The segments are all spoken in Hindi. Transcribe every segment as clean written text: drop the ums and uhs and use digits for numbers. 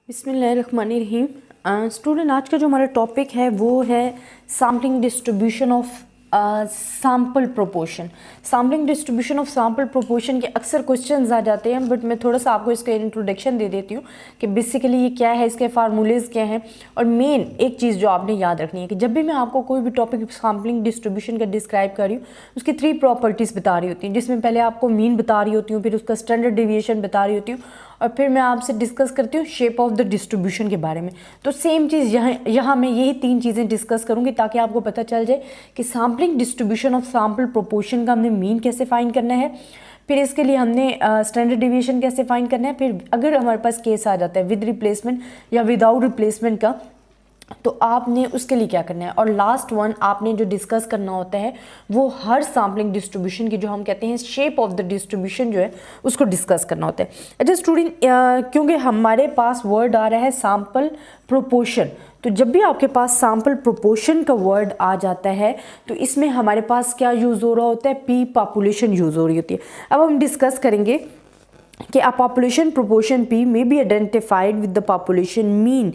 बिस्मिल्लाहिर्रहमानिर्रहीम। स्टूडेंट, आज का जो हमारा टॉपिक है वो है sampling distribution of sample proportion. Sampling distribution of sample proportion के अक्सर क्वेश्चंस आ जाते हैं, बट मैं थोड़ा सा आपको इसका इंट्रोडक्शन दे देती हूँ कि बेसिकली ये क्या है, इसके फार्मूलेज क्या हैं। और मेन एक चीज़ जो आपने याद रखनी है कि जब भी मैं आपको कोई भी टॉपिक सैम्पलिंग डिस्ट्रीब्यूशन का डिस्क्राइब कर रही हूँ, उसकी 3 प्रॉपर्टीज़ बता रही होती हैं, जिसमें पहले आपको मीन बता रही होती हूँ, फिर उसका स्टैंडर्ड डेविएशन बता रही होती हूँ, और फिर मैं आपसे डिस्कस करती हूँ शेप ऑफ द डिस्ट्रीब्यूशन के बारे में। तो सेम चीज़ यहाँ मैं यही 3 चीज़ें डिस्कस करूँगी ताकि आपको पता चल जाए कि sampling distribution of sample proportion का हमने मीन कैसे फाइंड करना है, फिर इसके लिए हमने स्टैंडर्ड डेविएशन कैसे फाइंड करना है, फिर अगर हमारे पास केस आ जाता है विद रिप्लेसमेंट या विदाउट रिप्लेसमेंट का, तो आपने उसके लिए क्या करना है। और लास्ट वन आपने जो डिस्कस करना होता है वो हर सैम्पलिंग डिस्ट्रीब्यूशन की जो हम कहते हैं शेप ऑफ द डिस्ट्रीब्यूशन जो है उसको डिस्कस करना होता है। अच्छा स्टूडेंट, क्योंकि हमारे पास वर्ड आ रहा है सैम्पल प्रोपोर्शन, तो जब भी आपके पास सैम्पल प्रोपोर्शन का वर्ड आ जाता है तो इसमें हमारे पास क्या यूज़ हो रहा होता है, पी पॉपुलेशन यूज़ हो रही होती है। अब हम डिस्कस करेंगे कि a population proportion P may be identified with the population mean,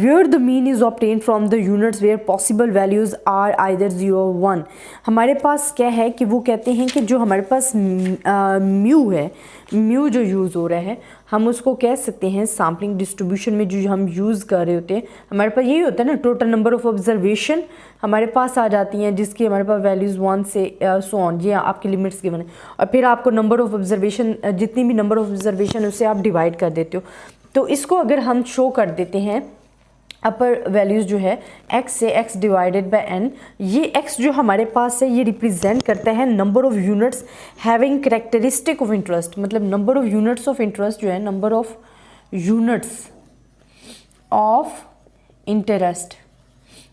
where the mean is obtained from the units where possible values are either 0 or 1। हमारे पास क्या है कि वो कहते हैं कि जो हमारे पास म्यू है, म्यू जो यूज़ हो रहा है, हम उसको कह सकते हैं सैम्पलिंग डिस्ट्रीब्यूशन में जो हम यूज़ कर रहे होते हैं, हमारे पास यही होता है ना, टोटल नंबर ऑफ ऑब्जर्वेशन हमारे पास आ जाती हैं जिसकी हमारे पास वैल्यूज़ 1 से सो ऑन, ये आपकी लिमिट्स गिवन है, और फिर आपको नंबर ऑफ ऑब्जर्वेशन, जितनी भी नंबर ऑफ ऑब्जर्वेशन उससे आप डिवाइड कर देते हो। तो इसको अगर हम शो कर देते हैं अपर वैल्यूज़ जो है x से x डिवाइडेड बाय n, ये x जो हमारे पास है ये रिप्रेजेंट करता है number of units having characteristic of interest, मतलब number of units of interest जो है, number of units of interest,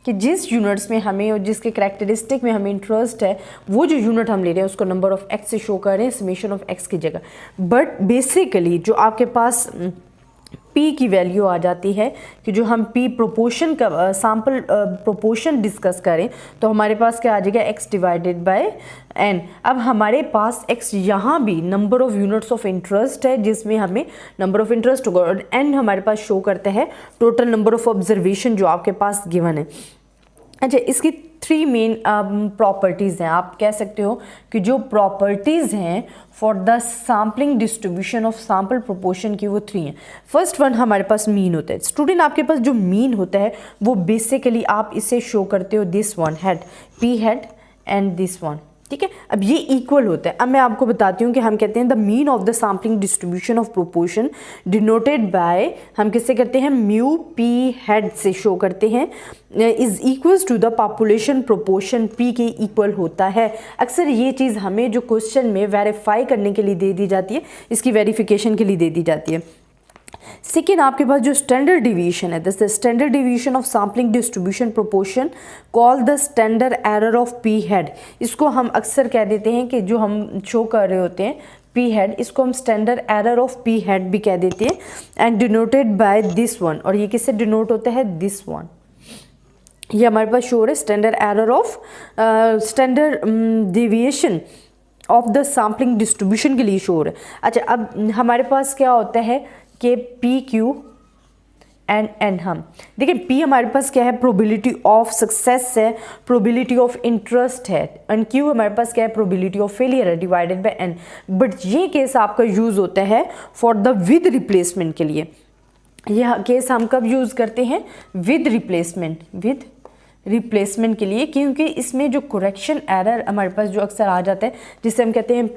कि जिस यूनिट्स में हमें और जिसके करेक्टरिस्टिक में हमें इंटरेस्ट है वो जो यूनिट हम ले रहे हैं उसको नंबर ऑफ़ x से शो कर रहे हैं समेशन ऑफ x की जगह। बट बेसिकली जो आपके पास P की वैल्यू आ जाती है कि जो हम P प्रोपोर्शन का सैम्पल प्रोपोर्शन डिस्कस करें तो हमारे पास क्या आ जाएगा, x डिवाइडेड बाय n। अब हमारे पास x यहाँ भी number of units of interest है जिसमें हमें नंबर ऑफ़ इंटरेस्ट होगा, और n हमारे पास शो करता है टोटल नंबर ऑफ़ ऑब्जर्वेशन जो आपके पास गिवन है। अच्छा, इसकी 3 मेन प्रॉपर्टीज़ हैं। आप कह सकते हो कि जो प्रॉपर्टीज़ हैं for the sampling distribution of sample proportion की वो 3 हैं। फर्स्ट वन हमारे पास मीन होता है। स्टूडेंट, आपके पास जो मीन होता है वो बेसिकली आप इसे शो करते हो this one head, P head and this one, ठीक है। अब ये इक्वल होता है। अब मैं आपको बताती हूँ कि हम कहते हैं the mean of the sampling distribution of proportion denoted by, हम किससे करते हैं, म्यू पी हेड से शो करते हैं, is equals to the population proportion p के इक्वल होता है। अक्सर ये चीज़ हमें जो क्वेश्चन में वेरीफाई करने के लिए दे दी जाती है, इसकी वेरिफिकेशन के लिए दे दी जाती है। सेकेंड, आपके पास जो स्टैंडर्ड डिवीएशन है, the standard deviation of sampling distribution proportion call the standard error of P head. इसको हम अक्सर कह देते हैं कि जो हम शो कर रहे होते हैं पी हेड, इसको हम standard error of P head भी कह देते हैं, and denoted by this one. और ये किससे डिनोट होता है, दिस वन। ये हमारे पास शो हो रहा है standard error of standard deviation of the sampling distribution के लिए शो हो रहा है। अच्छा, अब हमारे पास क्या होता है कि पी क्यू एंड एन, हम देखिए पी हमारे पास क्या है, प्रोबेबिलिटी ऑफ सक्सेस है, प्रोबेबिलिटी ऑफ इंटरेस्ट है, एंड क्यू हमारे पास क्या है, प्रोबेबिलिटी ऑफ फेलियर है डिवाइडेड बाय एन। बट ये केस आपका यूज़ होता है फॉर द विद रिप्लेसमेंट के लिए। यह केस हम कब यूज़ करते हैं, विद रिप्लेसमेंट के लिए, क्योंकि इसमें जो करेक्शन एरर हमारे पास जो अक्सर आ जाता है जिसे हम कहते हैं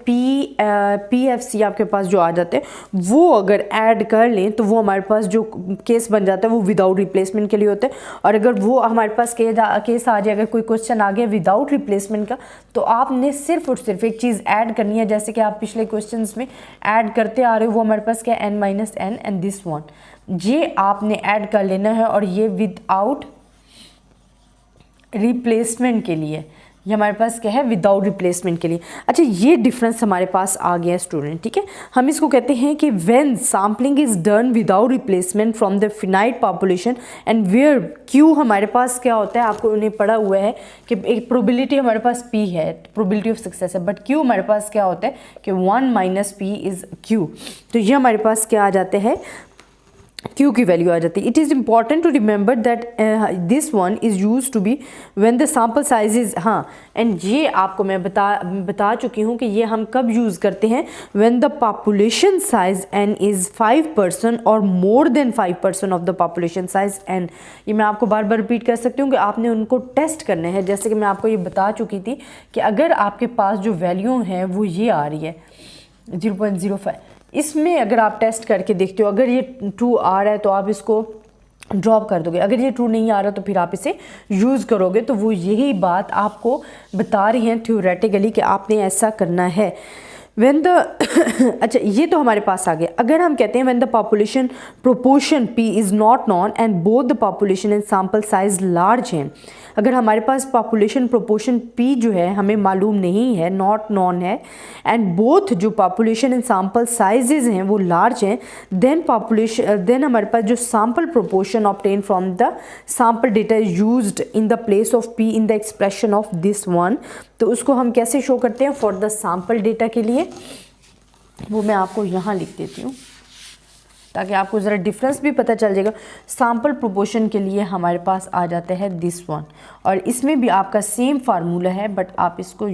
PFC आपके पास जो आ जाते हैं, वो अगर ऐड कर लें तो वो हमारे पास जो केस बन जाता है वो विदाउट रिप्लेसमेंट के लिए होता है। और अगर वो हमारे पास केस आ जाए, अगर कोई क्वेश्चन आ गया विदाउट रिप्लेसमेंट का, तो आपने सिर्फ और सिर्फ एक चीज़ ऐड करनी है, जैसे कि आप पिछले क्वेश्चन में ऐड करते आ रहे हो, वो हमारे पास क्या है, n-n एंड दिस वन, ये आपने ऐड कर लेना है, और ये विदाउट रिप्लेसमेंट के लिए, ये हमारे पास क्या है, विदाउट रिप्लेसमेंट के लिए। अच्छा, ये डिफरेंस हमारे पास आ गया स्टूडेंट, ठीक है। हम इसको कहते हैं कि when sampling is done without replacement from the finite population and where q हमारे पास क्या होता है, आपको उन्हें पढ़ा हुआ है कि एक प्रोबेबिलिटी हमारे पास पी है, प्रोबेबिलिटी ऑफ सक्सेस है, बट क्यू हमारे पास क्या होता है कि 1 - p इज़ क्यू। तो ये हमारे पास क्या आ जाते हैं, क्यू की वैल्यू आ जाती है। It is important to remember that this one is use to be when the sample size is, हाँ, एंड ये आपको मैं बता चुकी हूँ कि ये हम कब यूज़ करते हैं, when the population size n is 5% और more than 5% of the population size n। ये मैं आपको बार बार रिपीट कर सकती हूँ कि आपने उनको टेस्ट करने हैं। जैसे कि मैं आपको ये बता चुकी थी कि अगर आपके पास जो वैल्यू है वो ये आ रही है 0.05, इसमें अगर आप टेस्ट करके देखते हो, अगर ये ट्रू आ रहा है तो आप इसको ड्रॉप कर दोगे, अगर ये ट्रू नहीं आ रहा तो फिर आप इसे यूज़ करोगे। तो वो यही बात आपको बता रही हैं थ्योरेटिकली कि आपने ऐसा करना है। व्हेन द अच्छा, ये तो हमारे पास आ गया। अगर हम कहते हैं when the population proportion p is not non and both the population and sample size large हैं, अगर हमारे पास पॉपुलेशन प्रोपोर्शन p जो है हमें मालूम नहीं है, नॉट नॉन है, एंड बोथ जो पॉपुलेशन एंड सैम्पल साइजेज हैं वो लार्ज हैं, देन हमारे पास जो sample proportion obtain from the sample data is used in the place of p in the expression of this one. तो उसको हम कैसे शो करते हैं फॉर द सैम्पल डेटा के लिए, वो मैं आपको यहाँ लिख देती हूँ ताकि आपको ज़रा डिफरेंस भी पता चल जाएगा। सैम्पल प्रोपोर्शन के लिए हमारे पास आ जाता है दिस वन, और इसमें भी आपका सेम फार्मूला है, बट आप इसको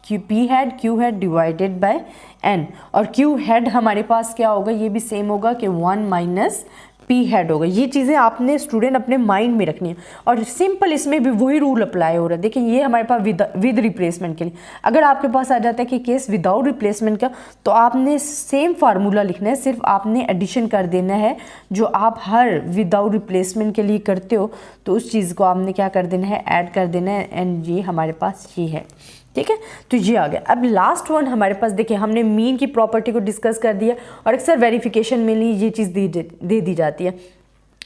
P had divided by n, और क्यू हैड हमारे पास क्या होगा, ये भी सेम होगा कि 1 माइनस पी हेड होगा। ये चीज़ें आपने स्टूडेंट अपने माइंड में रखनी है, और सिंपल इसमें भी वही रूल अप्लाई हो रहा है। देखिए ये हमारे पास विद रिप्लेसमेंट के लिए, अगर आपके पास आ जाता है कि केस विदाउट रिप्लेसमेंट का, तो आपने सेम फार्मूला लिखना है, सिर्फ आपने एडिशन कर देना है जो आप हर विदाउट रिप्लेसमेंट के लिए करते हो, तो उस चीज़ को आपने क्या कर देना है, ऐड कर देना है, एंड ये हमारे पास ये है। ठीक है, तो ये आ गया। अब लास्ट वन हमारे पास देखिए, हमने मीन की प्रॉपर्टी को डिस्कस कर दिया, और अक्सर वेरिफिकेशन में ये चीज़ दे दी जाती है।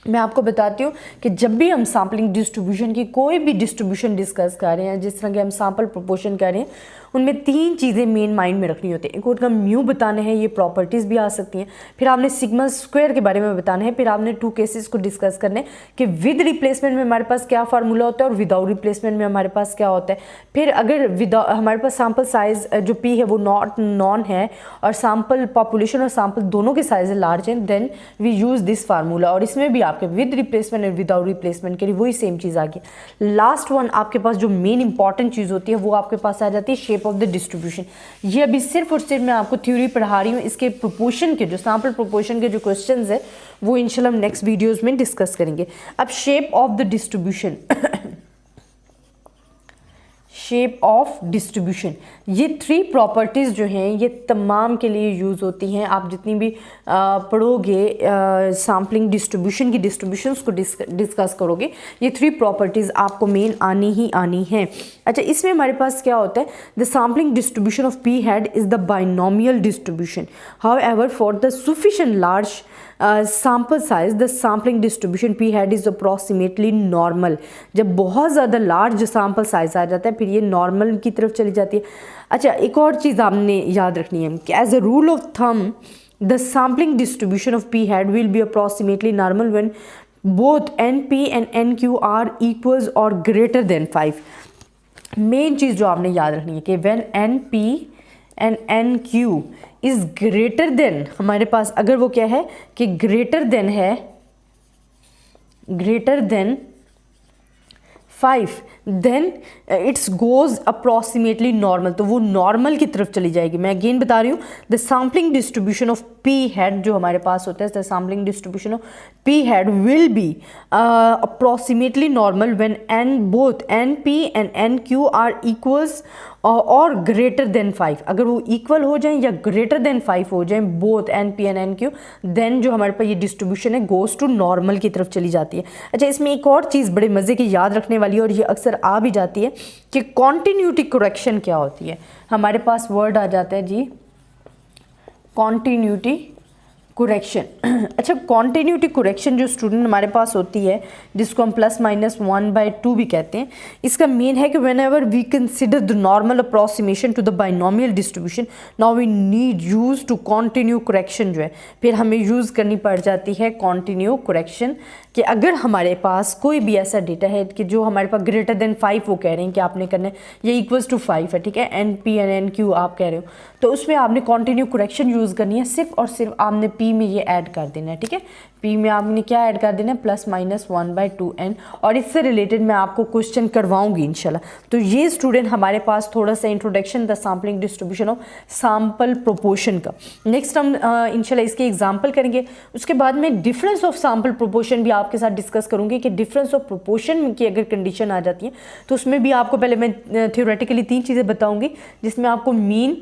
मैं आपको बताती हूँ कि जब भी हम सैम्पलिंग डिस्ट्रीब्यूशन की कोई भी डिस्ट्रीब्यूशन डिस्कस कर रहे हैं, जिस तरह के हम सैम्पल प्रोपोर्शन कर रहे हैं, उनमें 3 चीज़ें मेन माइंड में रखनी होती है। एक उनका म्यू बताना है, ये प्रॉपर्टीज़ भी आ सकती हैं, फिर आपने सिग्मा स्क्वायर के बारे में बताना है, फिर आपने 2 केसेस को डिस्कस करने कि विद रिप्लेसमेंट में हमारे पास क्या फार्मूला होता है और विदाउट रिप्लेसमेंट में हमारे पास क्या होता है। फिर अगर हमारे पास सैम्पल साइज जो पी है वो नॉन है, और सैम्पल पॉपुलेशन और सैम्पल दोनों के साइज लार्ज हैं, then we use this formula. और इसमें भी आपके विद रिप्लेसमेंट और विदाउट रिप्लेसमेंट के लिए वही सेम चीज़ आ गई। लास्ट वन आपके पास जो मेन इंपॉर्टेंट चीज़ होती है वो आपके पास आ जाती है शेप ऑफ द डिस्ट्रीब्यूशन। ये अभी सिर्फ और सिर्फ मैं आपको थ्योरी पढ़ा रही हूँ, इसके प्रोपोर्शन के जो सैम्पल प्रोपोर्शन के जो क्वेश्चंस है वो इंशाल्लाह हम नेक्स्ट वीडियोज़ में डिस्कस करेंगे। अब shape of the distribution shape of distribution, ये 3 प्रॉपर्टीज़ जो हैं ये तमाम के लिए यूज़ होती हैं। आप जितनी भी पढ़ोगे सैम्पलिंग डिस्ट्रीब्यूशन की डिस्ट्रीब्यूशंस को डिस्कस करोगे, ये 3 प्रॉपर्टीज़ आपको मेन आनी ही आनी हैं। अच्छा, इसमें हमारे पास क्या होता है, the sampling distribution of p had is the binomial distribution, however for the sufficient large sample size the sampling distribution P had is approximately normal. जब बहुत ज़्यादा लार्ज सैम्पल साइज आ जाता है फिर ये नॉर्मल की तरफ चली जाती है। अच्छा, एक और चीज़ आपने याद रखनी है कि as a rule of thumb the sampling distribution of p hat will be approximately normal when both NP and NQ are equals और ग्रेटर देन 5। मेन चीज़ जो आपने याद रखनी है कि when NP and NQ is greater than, हमारे पास अगर वो क्या है कि ग्रेटर देन है, greater than 5, then its goes approximately normal, तो वो नॉर्मल की तरफ चली जाएगी। मैं अगेन बता रही हूँ, the sampling distribution of p hat जो हमारे पास होता है, the sampling distribution of p hat will be approximately normal when both NP and NQ are equals और ग्रेटर देन 5। अगर वो इक्वल हो जाएं या ग्रेटर देन 5 हो जाएं both NP and NQ, then जो हमारे पास ये डिस्ट्रीब्यूशन है गोज टू नॉर्मल की तरफ चली जाती है। अच्छा, इसमें एक और चीज़ बड़े मज़े की याद रखने वाली है, और ये अक्सर आ भी जाती है कि कॉन्टीन्यूटी करेक्शन क्या होती है। हमारे पास वर्ड आ जाता है जी कॉन्टीन्यूटी करेक्शन। अच्छा, कॉन्टीन्यूटी करेक्शन जो स्टूडेंट हमारे पास होती है, जिसको हम +-1/2 भी कहते हैं, इसका मेन है कि whenever we consider the normal approximation to the binomial distribution, now we need use to continue correction जो है, फिर हमें यूज़ करनी पड़ जाती है कॉन्टिन्यू करेक्शन। कि अगर हमारे पास कोई भी ऐसा डेटा है कि जो हमारे पास ग्रेटर देन 5 वो कह रहे हैं कि आपने करना है, ये इक्वल्स टू 5 है, ठीक है, NP एंड NQ आप कह रहे हो, तो उसमें आपने कॉन्टिन्यू करेक्शन यूज़ करनी है। सिर्फ और सिर्फ आपने पी में ये ऐड कर देना है, ठीक है। पी में आपने क्या ऐड कर देना है, +-1/2n, और इससे रिलेटेड मैं आपको क्वेश्चन करवाऊंगी इंशाल्लाह। तो ये स्टूडेंट हमारे पास थोड़ा सा introduction the sampling distribution of sample proportion का। नेक्स्ट हम इंशाल्लाह इसके एग्जांपल करेंगे। उसके बाद में डिफरेंस ऑफ सैम्पल प्रोपोर्शन भी आपके साथ डिस्कस करूंगी कि डिफरेंस ऑफ प्रोपोर्शन की अगर कंडीशन आ जाती है तो उसमें भी आपको पहले मैं थ्योरेटिकली 3 चीज़ें बताऊंगी, जिसमें आपको mean,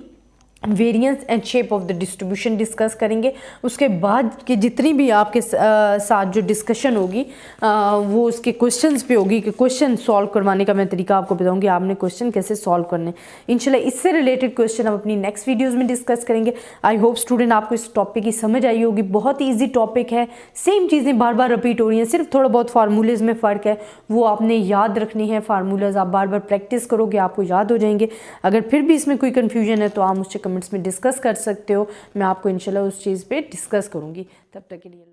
variance and shape of the distribution discuss करेंगे। उसके बाद की जितनी भी आपके साथ जो डिस्कशन होगी वो उसके क्वेश्चंस पे होगी कि क्वेश्चन सॉल्व करवाने का मैं तरीका आपको बताऊंगी, आपने क्वेश्चन कैसे सॉल्व करने। इंशाल्लाह इससे रिलेटेड क्वेश्चन हम अपनी नेक्स्ट वीडियोस में डिस्कस करेंगे। आई होप स्टूडेंट आपको इस टॉपिक की समझ आई होगी। बहुत ही ईजी टॉपिक है, सेम चीज़ें बार बार रिपीट हो रही हैं, सिर्फ थोड़ा बहुत फार्मूलेज में फ़र्क है, वो आपने याद रखनी है। फार्मूलाज आप बार बार प्रैक्टिस करोगे आपको याद हो जाएंगे। अगर फिर भी इसमें कोई कन्फ्यूजन है तो आप मुझसे कमेंट्स में डिस्कस कर सकते हो, मैं आपको इंशाल्लाह उस चीज़ पे डिस्कस करूंगी। तब तक के लिए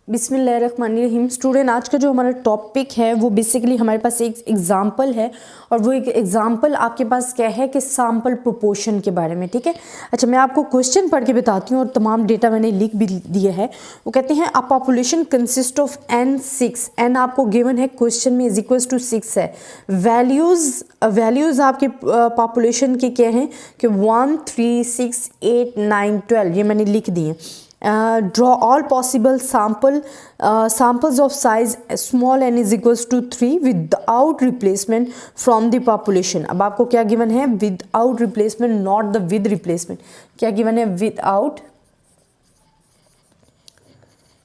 बिस्मिल्लाहिर्रहमानिर्रहीम। स्टूडेंट आज का जो हमारा टॉपिक है वो बेसिकली हमारे पास एक एग्जाम्पल है, और वो एक एग्जाम्पल आपके पास क्या है कि सैम्पल प्रोपोर्शन के बारे में, ठीक है। अच्छा, मैं आपको क्वेश्चन पढ़ के बताती हूँ और तमाम डेटा मैंने लिख भी दिए है। वो कहते हैं a population consist of n6, n आपको गिवन है क्वेश्चन में =6 है। वैल्यूज़ आपके पॉपुलेशन के क्या हैं कि 1, 3, 6, 8, 9, 12, ये मैंने लिख दिए। Draw all possible samples of size small n = 3 without replacement from the population। अब आपको क्या गिवन है, without replacement, not the with replacement। क्या गिवन है,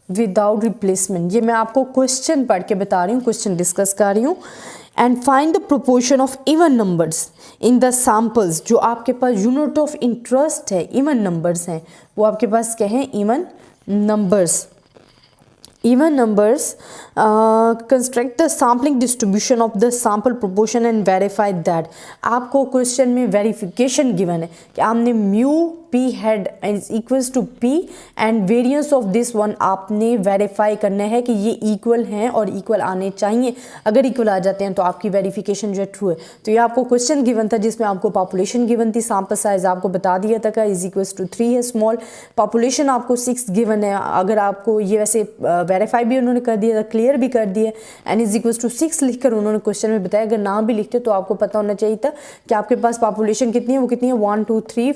विदाउट रिप्लेसमेंट। ये मैं आपको क्वेश्चन पढ़ के बता रही हूँ, क्वेश्चन डिस्कस कर रही हूँ। And find the proportion of even numbers in the samples. जो आपके पास यूनिट ऑफ इंटरेस्ट है, इवन नंबर्स हैं, वो आपके पास क्या है, even numbers. Even numbers construct the sampling distribution of the sample proportion and verify that। आपको क्वेश्चन में वेरिफिकेशन गिवन है कि आपने mu p hat equals to p and variance of this one आपने वेरीफाई करना है कि ये इक्वल हैं और इक्वल आने चाहिए। अगर इक्वल आ जाते हैं तो आपकी वेरिफिकेशन जो है ट्रू है। तो ये आपको क्वेश्चन गिवन था जिसमें आपको पॉपुलेशन गिवन थी, सैम्पल साइज आपको बता दिया था का =3 है, स्मॉल पॉपुलेशन आपको 6 गिवन है। अगर आपको ये वैसे वेरीफाई भी उन्होंने कर दिया था, क्लियर भी कर दिया, n =6 लिखकर उन्होंने क्वेश्चन में बताया। अगर ना भी लिखते तो आपको पता होना चाहिए था कि आपके पास पॉपुलेशन कितनी है, वो कितनी है, 1, 2, 3,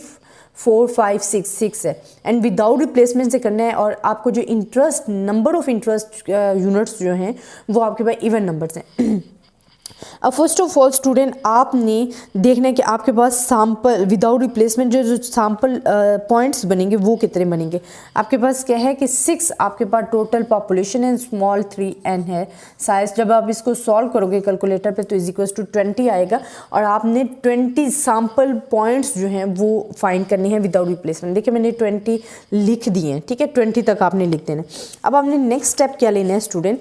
4, 5, 6 है। एंड विदाउट रिप्लेसमेंट से करना है। और आपको जो interest, number of interest units जो हैं वो आपके पास इवन नंबर्स हैं। अब फर्स्ट ऑफ ऑल स्टूडेंट आपने देखना है कि आपके पास सैम्पल विदाउट रिप्लेसमेंट जो सैम्पल पॉइंट्स बनेंगे वो कितने बनेंगे। आपके पास क्या है कि 6 आपके पास टोटल पॉपुलेशन है, स्मॉल 3n है साइज। जब आप इसको सॉल्व करोगे कैलकुलेटर पे तो =20 आएगा, और आपने 20 सैम्पल पॉइंट्स जो हैं वो फाइंड करने हैं विदाउट रिप्लेसमेंट। देखिए मैंने 20 लिख दिए हैं, ठीक है, 20 तक आपने लिख देना। अब आपने नेक्स्ट स्टेप क्या लेना है स्टूडेंट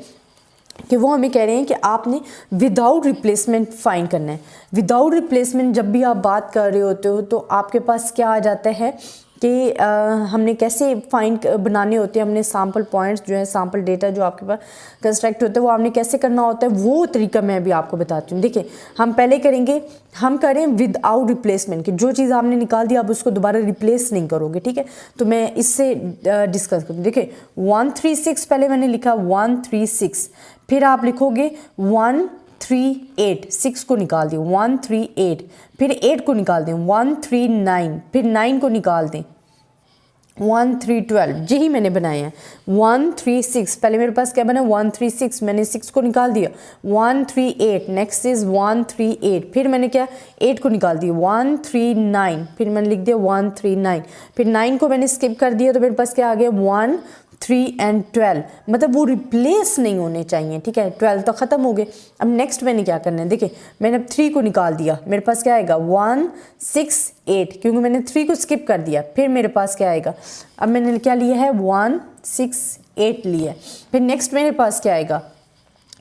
कि वो हमें कह रहे हैं कि आपने विदाउट रिप्लेसमेंट फाइंड करना है। विदाउट रिप्लेसमेंट जब भी आप बात कर रहे होते हो तो आपके पास क्या आ जाता है कि हमने कैसे फाइंड बनाने होते हैं, हमने सैम्पल पॉइंट्स जो है, सैम्पल डेटा जो आपके पास कंस्ट्रक्ट होता है वो आपने कैसे करना होता है, वो तरीका मैं भी आपको बताती हूँ। देखिए हम पहले करेंगे, हम करें विदाउट रिप्लेसमेंट कि जो चीज़ आपने निकाल दिया आप उसको दोबारा रिप्लेस नहीं करोगे, ठीक है। तो मैं इससे डिस्कस करूँ। देखिए 136 पहले मैंने लिखा 136, फिर आप लिखोगे 138, 6 को निकाल दें 138, फिर 8 को निकाल दें 139, फिर 9 को निकाल दें 1312, यही मैंने बनाए हैं। 136 पहले मेरे पास क्या बना, 136, मैंने 6 को निकाल दिया। 138 नेक्स्ट इज 138, फिर मैंने क्या 8 को निकाल दिया 139, फिर मैंने लिख दिया 139, फिर 9 को मैंने स्किप कर दिया तो मेरे पास क्या आ गया 1, 3 एंड 12, मतलब वो रिप्लेस नहीं होने चाहिए, ठीक है। 12 तो ख़त्म हो गए। अब नेक्स्ट मैंने क्या करना है, देखिए मैंने अब 3 को निकाल दिया, मेरे पास क्या आएगा 168, क्योंकि मैंने 3 को स्किप कर दिया। फिर मेरे पास क्या आएगा, अब मैंने क्या लिया है 168 लिया। फिर नेक्स्ट मेरे पास क्या आएगा,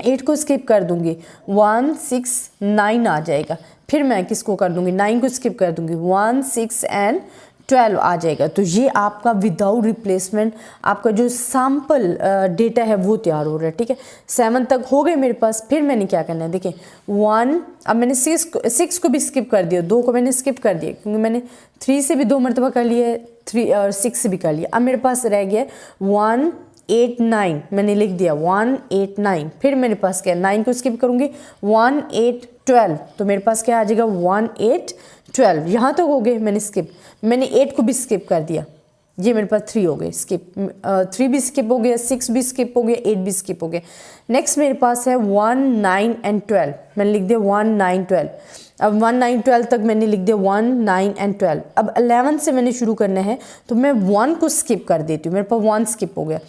8 को स्किप कर दूंगी 169 आ जाएगा। फिर मैं किसको कर दूंगी, 9 को स्किप कर दूंगी 1, 6 एंड 12 आ जाएगा। तो ये आपका विदाउट रिप्लेसमेंट आपका जो सैम्पल डेटा है वो तैयार हो रहा है, ठीक है। 7 तक हो गए मेरे पास। फिर मैंने क्या करना है, देखिए 1, अब मैंने 6 को भी स्किप कर दिया, 2 को मैंने स्किप कर दिया क्योंकि मैंने 3 से भी 2 मरतबा कर लिया है, 3 और 6 से भी कर लिया। अब मेरे पास रह गया 1 8 9, मैंने लिख दिया 1 8 9। फिर मेरे पास क्या है, 9 को स्किप करूँगी, 1 8 12, तो मेरे पास क्या आ जाएगा 1 8 12। यहाँ तक हो गए मैंने स्किप, मैंने 8 को भी स्किप कर दिया, ये मेरे पास 3 हो गए स्किप, 3 भी स्किप हो गया, 6 भी स्किप हो गया, 8 भी स्किप हो गया। नेक्स्ट मेरे पास है 1 9 एंड 12, मैंने लिख दिया 1 9 12। अब 1 9 12 तक मैंने लिख दिया 1 9 एंड 12। अब 11 से मैंने शुरू करना है तो मैं 1 को स्किप कर देती हूँ, मेरे पास 1 स्किप हो गया।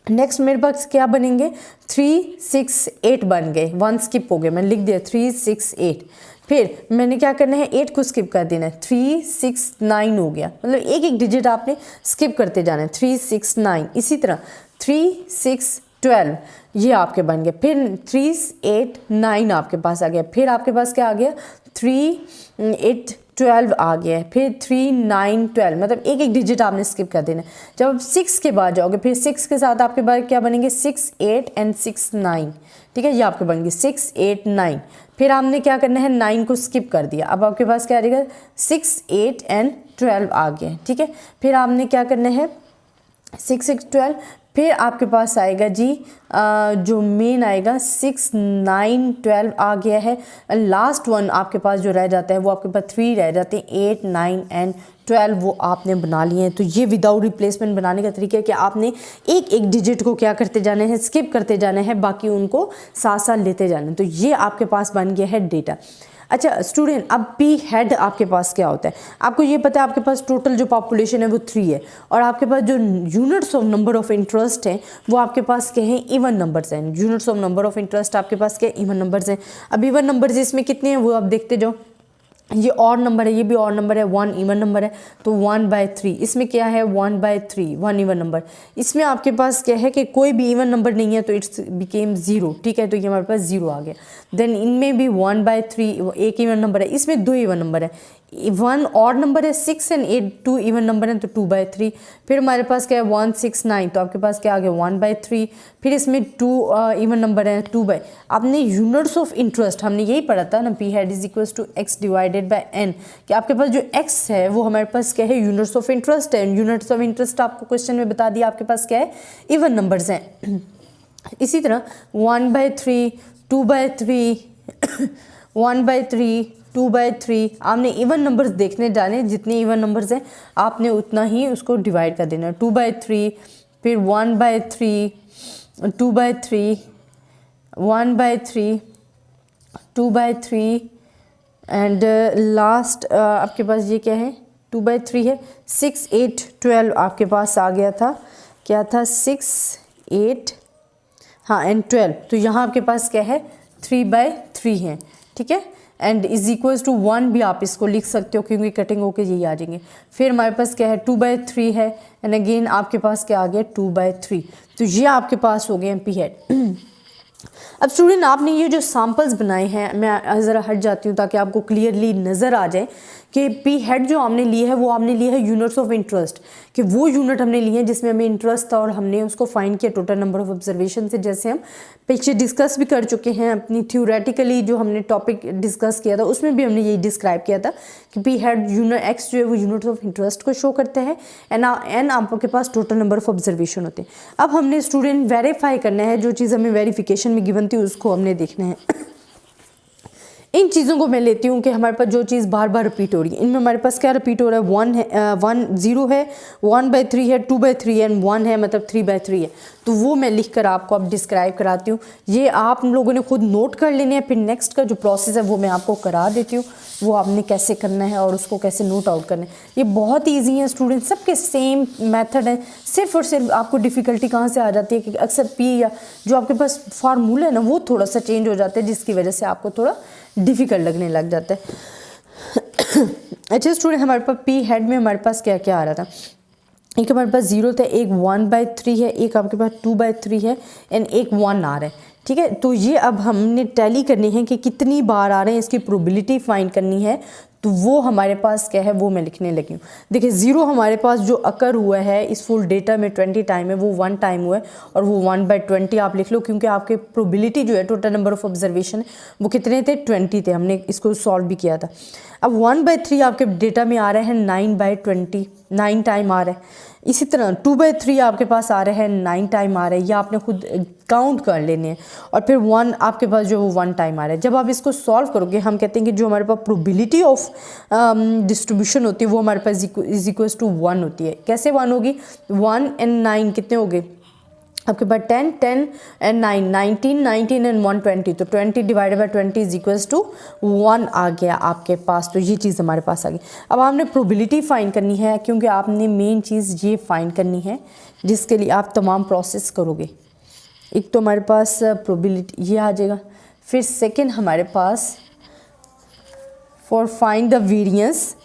नेक्स्ट मेरे पास क्या बनेंगे, 3 6 8 बन गए, 1 स्किप हो गया, मैंने लिख दिया 3 6 8। फिर मैंने क्या करना है, 8 को स्किप कर देना है, 3 6 9 हो गया। मतलब एक एक डिजिट आपने स्किप करते जाना है, 3 6 9। इसी तरह 3 6 12 ये आपके बन गए। फिर 3 8 9 आपके पास आ गया। फिर आपके पास क्या आ गया, 3 8 12 आ गया है। फिर 3 9 12, मतलब एक एक डिजिट आपने स्किप कर देना है। जब आप 6 के बाद जाओगे, फिर 6 के साथ आपके पास क्या बनेंगे, 6 8 एंड 6 9, ठीक है, ये आपके बन गए 6 8 9। फिर आपने क्या करना है, 9 को स्किप कर दिया, अब आपके पास क्या आ जाएगा 6 8 एंड 12 आ गया, ठीक है। फिर आपने क्या करना है 6 6 12। फिर आपके पास आएगा जी जो मेन आएगा 6 9 12 आ गया है। लास्ट वन आपके पास जो रह जाता है वो आपके पास 3 रह जाते हैं, 8 9 एंड 12 वो आपने बना लिए हैं। तो ये विदाउट रिप्लेसमेंट बनाने का तरीका है कि आपने एक एक डिजिट को क्या करते जाना है, स्किप करते जाना है, बाकी उनको साथ साथ लेते जाना है। तो ये आपके पास बन गया है डेटा। अच्छा स्टूडेंट, अब पी हेड आपके पास क्या होता है, आपको ये पता है आपके पास टोटल जो पॉपुलेशन है वो 3 है, और आपके पास जो units of number of interest हैं वो आपके पास क्या है, इवन नंबर्स हैं। Units of number of interest आपके पास क्या है, इवन नंबर्स हैं। अब इवन नंबर्स इसमें कितने हैं वो आप देखते जाओ, ये और नंबर है, ये भी और नंबर है, 1 इवन नंबर है, तो 1/3। इसमें क्या है 1/3, 1 इवन नंबर। इसमें आपके पास क्या है कि कोई भी इवन नंबर नहीं है तो इट्स बिकेम 0, ठीक है, तो ये हमारे पास 0 आ गया। देन इनमें भी 1/3 एक इवन नंबर है, इसमें 2 इवन नंबर है, 1 और नंबर है, 6 एंड 8 2 इवन नंबर है, तो 2/3। फिर हमारे पास क्या है 1 6 9, तो आपके पास क्या आ गया 1/3। फिर इसमें 2 इवन नंबर है, 2/। आपने यूनिट्स ऑफ इंटरेस्ट हमने यही पढ़ा था ना, p hat is equal to x divided by n, कि आपके पास जो x है वो हमारे पास क्या है, यूनिट्स ऑफ इंटरेस्ट है। यूनिट्स ऑफ इंटरेस्ट आपको क्वेश्चन में बता दिया आपके पास क्या है, इवन नंबर्स हैं। इसी तरह 1/3 2/3 1/3 2/3 आपने इवन नंबर्स देखने जाने, जितने इवन नंबर्स हैं आपने उतना ही उसको डिवाइड कर देना, 2/3, फिर 1/3 2/3 1/3 2/3 एंड लास्ट आपके पास ये क्या है 2/3 है। 6 8 12 आपके पास आ गया था, क्या था 6 8 हाँ एंड 12, तो यहाँ आपके पास क्या है 3/3 है, ठीक है, एंड इज इक्वल्स टू 1 भी आप इसको लिख सकते हो क्योंकि कटिंग होके यही आ जाएंगे। फिर हमारे पास क्या है 2/3 है, एंड अगेन आपके पास क्या आ गया 2/3। तो ये आपके पास हो गए एम पी हेड। अब स्टूडेंट आपने ये जो सैम्पल्स बनाए हैं, मैं ज़रा हट जाती हूँ ताकि आपको क्लियरली नज़र आ जाए कि पी हेड जो हमने लिए है वो हमने लिए है यूनिट्स ऑफ इंटरेस्ट, कि वो यूनिट हमने लिए हैं जिसमें हमें इंटरेस्ट था और हमने उसको फाइंड किया टोटल नंबर ऑफ ऑब्जर्वेशन से, जैसे हम पीछे डिस्कस भी कर चुके हैं अपनी थ्योरेटिकली जो हमने टॉपिक डिस्कस किया था उसमें भी हमने यही डिस्क्राइब किया था कि पी हेड यूनिट एक्स जो है वो यूनिट्स ऑफ इंटरेस्ट को शो करते हैं, एन आपके पास टोटल नंबर ऑफ ऑब्जर्वेशन होते हैं। अब हमने स्टूडेंट वेरीफाई करना है, जो चीज़ हमें वेरीफिकेशन में गिवन थी उसको हमने देखना है। इन चीज़ों को मैं लेती हूँ कि हमारे पास जो चीज़ बार बार रिपीट हो रही है, इनमें हमारे पास क्या रिपीट हो रहा है 1 है 0 है, 1/3 है, 2/3 है, एंड 1 है, मतलब 3/3 है। तो वो मैं लिख कर आपको अब डिस्क्राइब कराती हूँ, ये आप लोगों ने खुद नोट कर लेने हैं। फिर नेक्स्ट का जो प्रोसेस है वो मैं आपको करा देती हूँ, वो आपने कैसे करना है और उसको कैसे नोट आउट करना है। ये बहुत ईजी है स्टूडेंट, सबके सेम मेथड है, सिर्फ और सिर्फ आपको डिफ़िकल्टी कहाँ से आ जाती है कि अक्सर पी या जो आपके पास फार्मूला है ना वो थोड़ा सा चेंज हो जाता है, जिसकी वजह से आपको थोड़ा डिफ़िकल्ट लगने लग जाता है। अच्छा स्टूडेंट, हमारे पास पी हेड में हमारे पास क्या क्या आ रहा था, एक हमारे पास 0 था, एक 1/3 है, एक आपके पास 2/3 है, एंड एक 1 आ रहा है, ठीक है। तो ये अब हमने टैली करनी है कि कितनी बार आ रहे हैं, इसकी प्रोबेबिलिटी फाइंड करनी है। तो वो हमारे पास क्या है वो मैं लिखने लगी हूँ। देखिए 0 हमारे पास जो अकर हुआ है इस फुल डेटा में 20 टाइम है, वो 1 टाइम हुआ है और वो 1/20 आप लिख लो, क्योंकि आपके प्रोबेबिलिटी जो है टोटल नंबर ऑफ ऑब्जर्वेशन है वो कितने थे 20 थे, हमने इसको सॉल्व भी किया था। अब 1/3 आपके डेटा में आ रहा है 9/20, 9 टाइम आ रहा है। इसी तरह 2/3 आपके पास आ रहा है 9 टाइम आ रहा है, या आपने खुद काउंट कर लेने हैं। और फिर 1 आपके पास जो वो 1 टाइम आ रहा है। जब आप इसको सॉल्व करोगे हम कहते हैं कि जो हमारे पास प्रोबेबिलिटी ऑफ डिस्ट्रीब्यूशन होती है वो हमारे पास इज इक्वल्स टू 1 होती है। कैसे 1 होगी? 1 and 9 कितने हो गए आपके पास? 10, 10 and 9, 19, 19 and 120, तो 20 divided by 20 is equals to 1 आ गया आपके पास। तो ये चीज़ हमारे पास आ गई। अब आपने प्रोबेबिलिटी फाइंड करनी है, क्योंकि आपने मेन चीज़ ये फाइंड करनी है जिसके लिए आप तमाम प्रोसेस करोगे। एक तो हमारे पास प्रोबेबिलिटी ये आ जाएगा, फिर सेकेंड हमारे पास फॉर फाइंड द वेरिएंस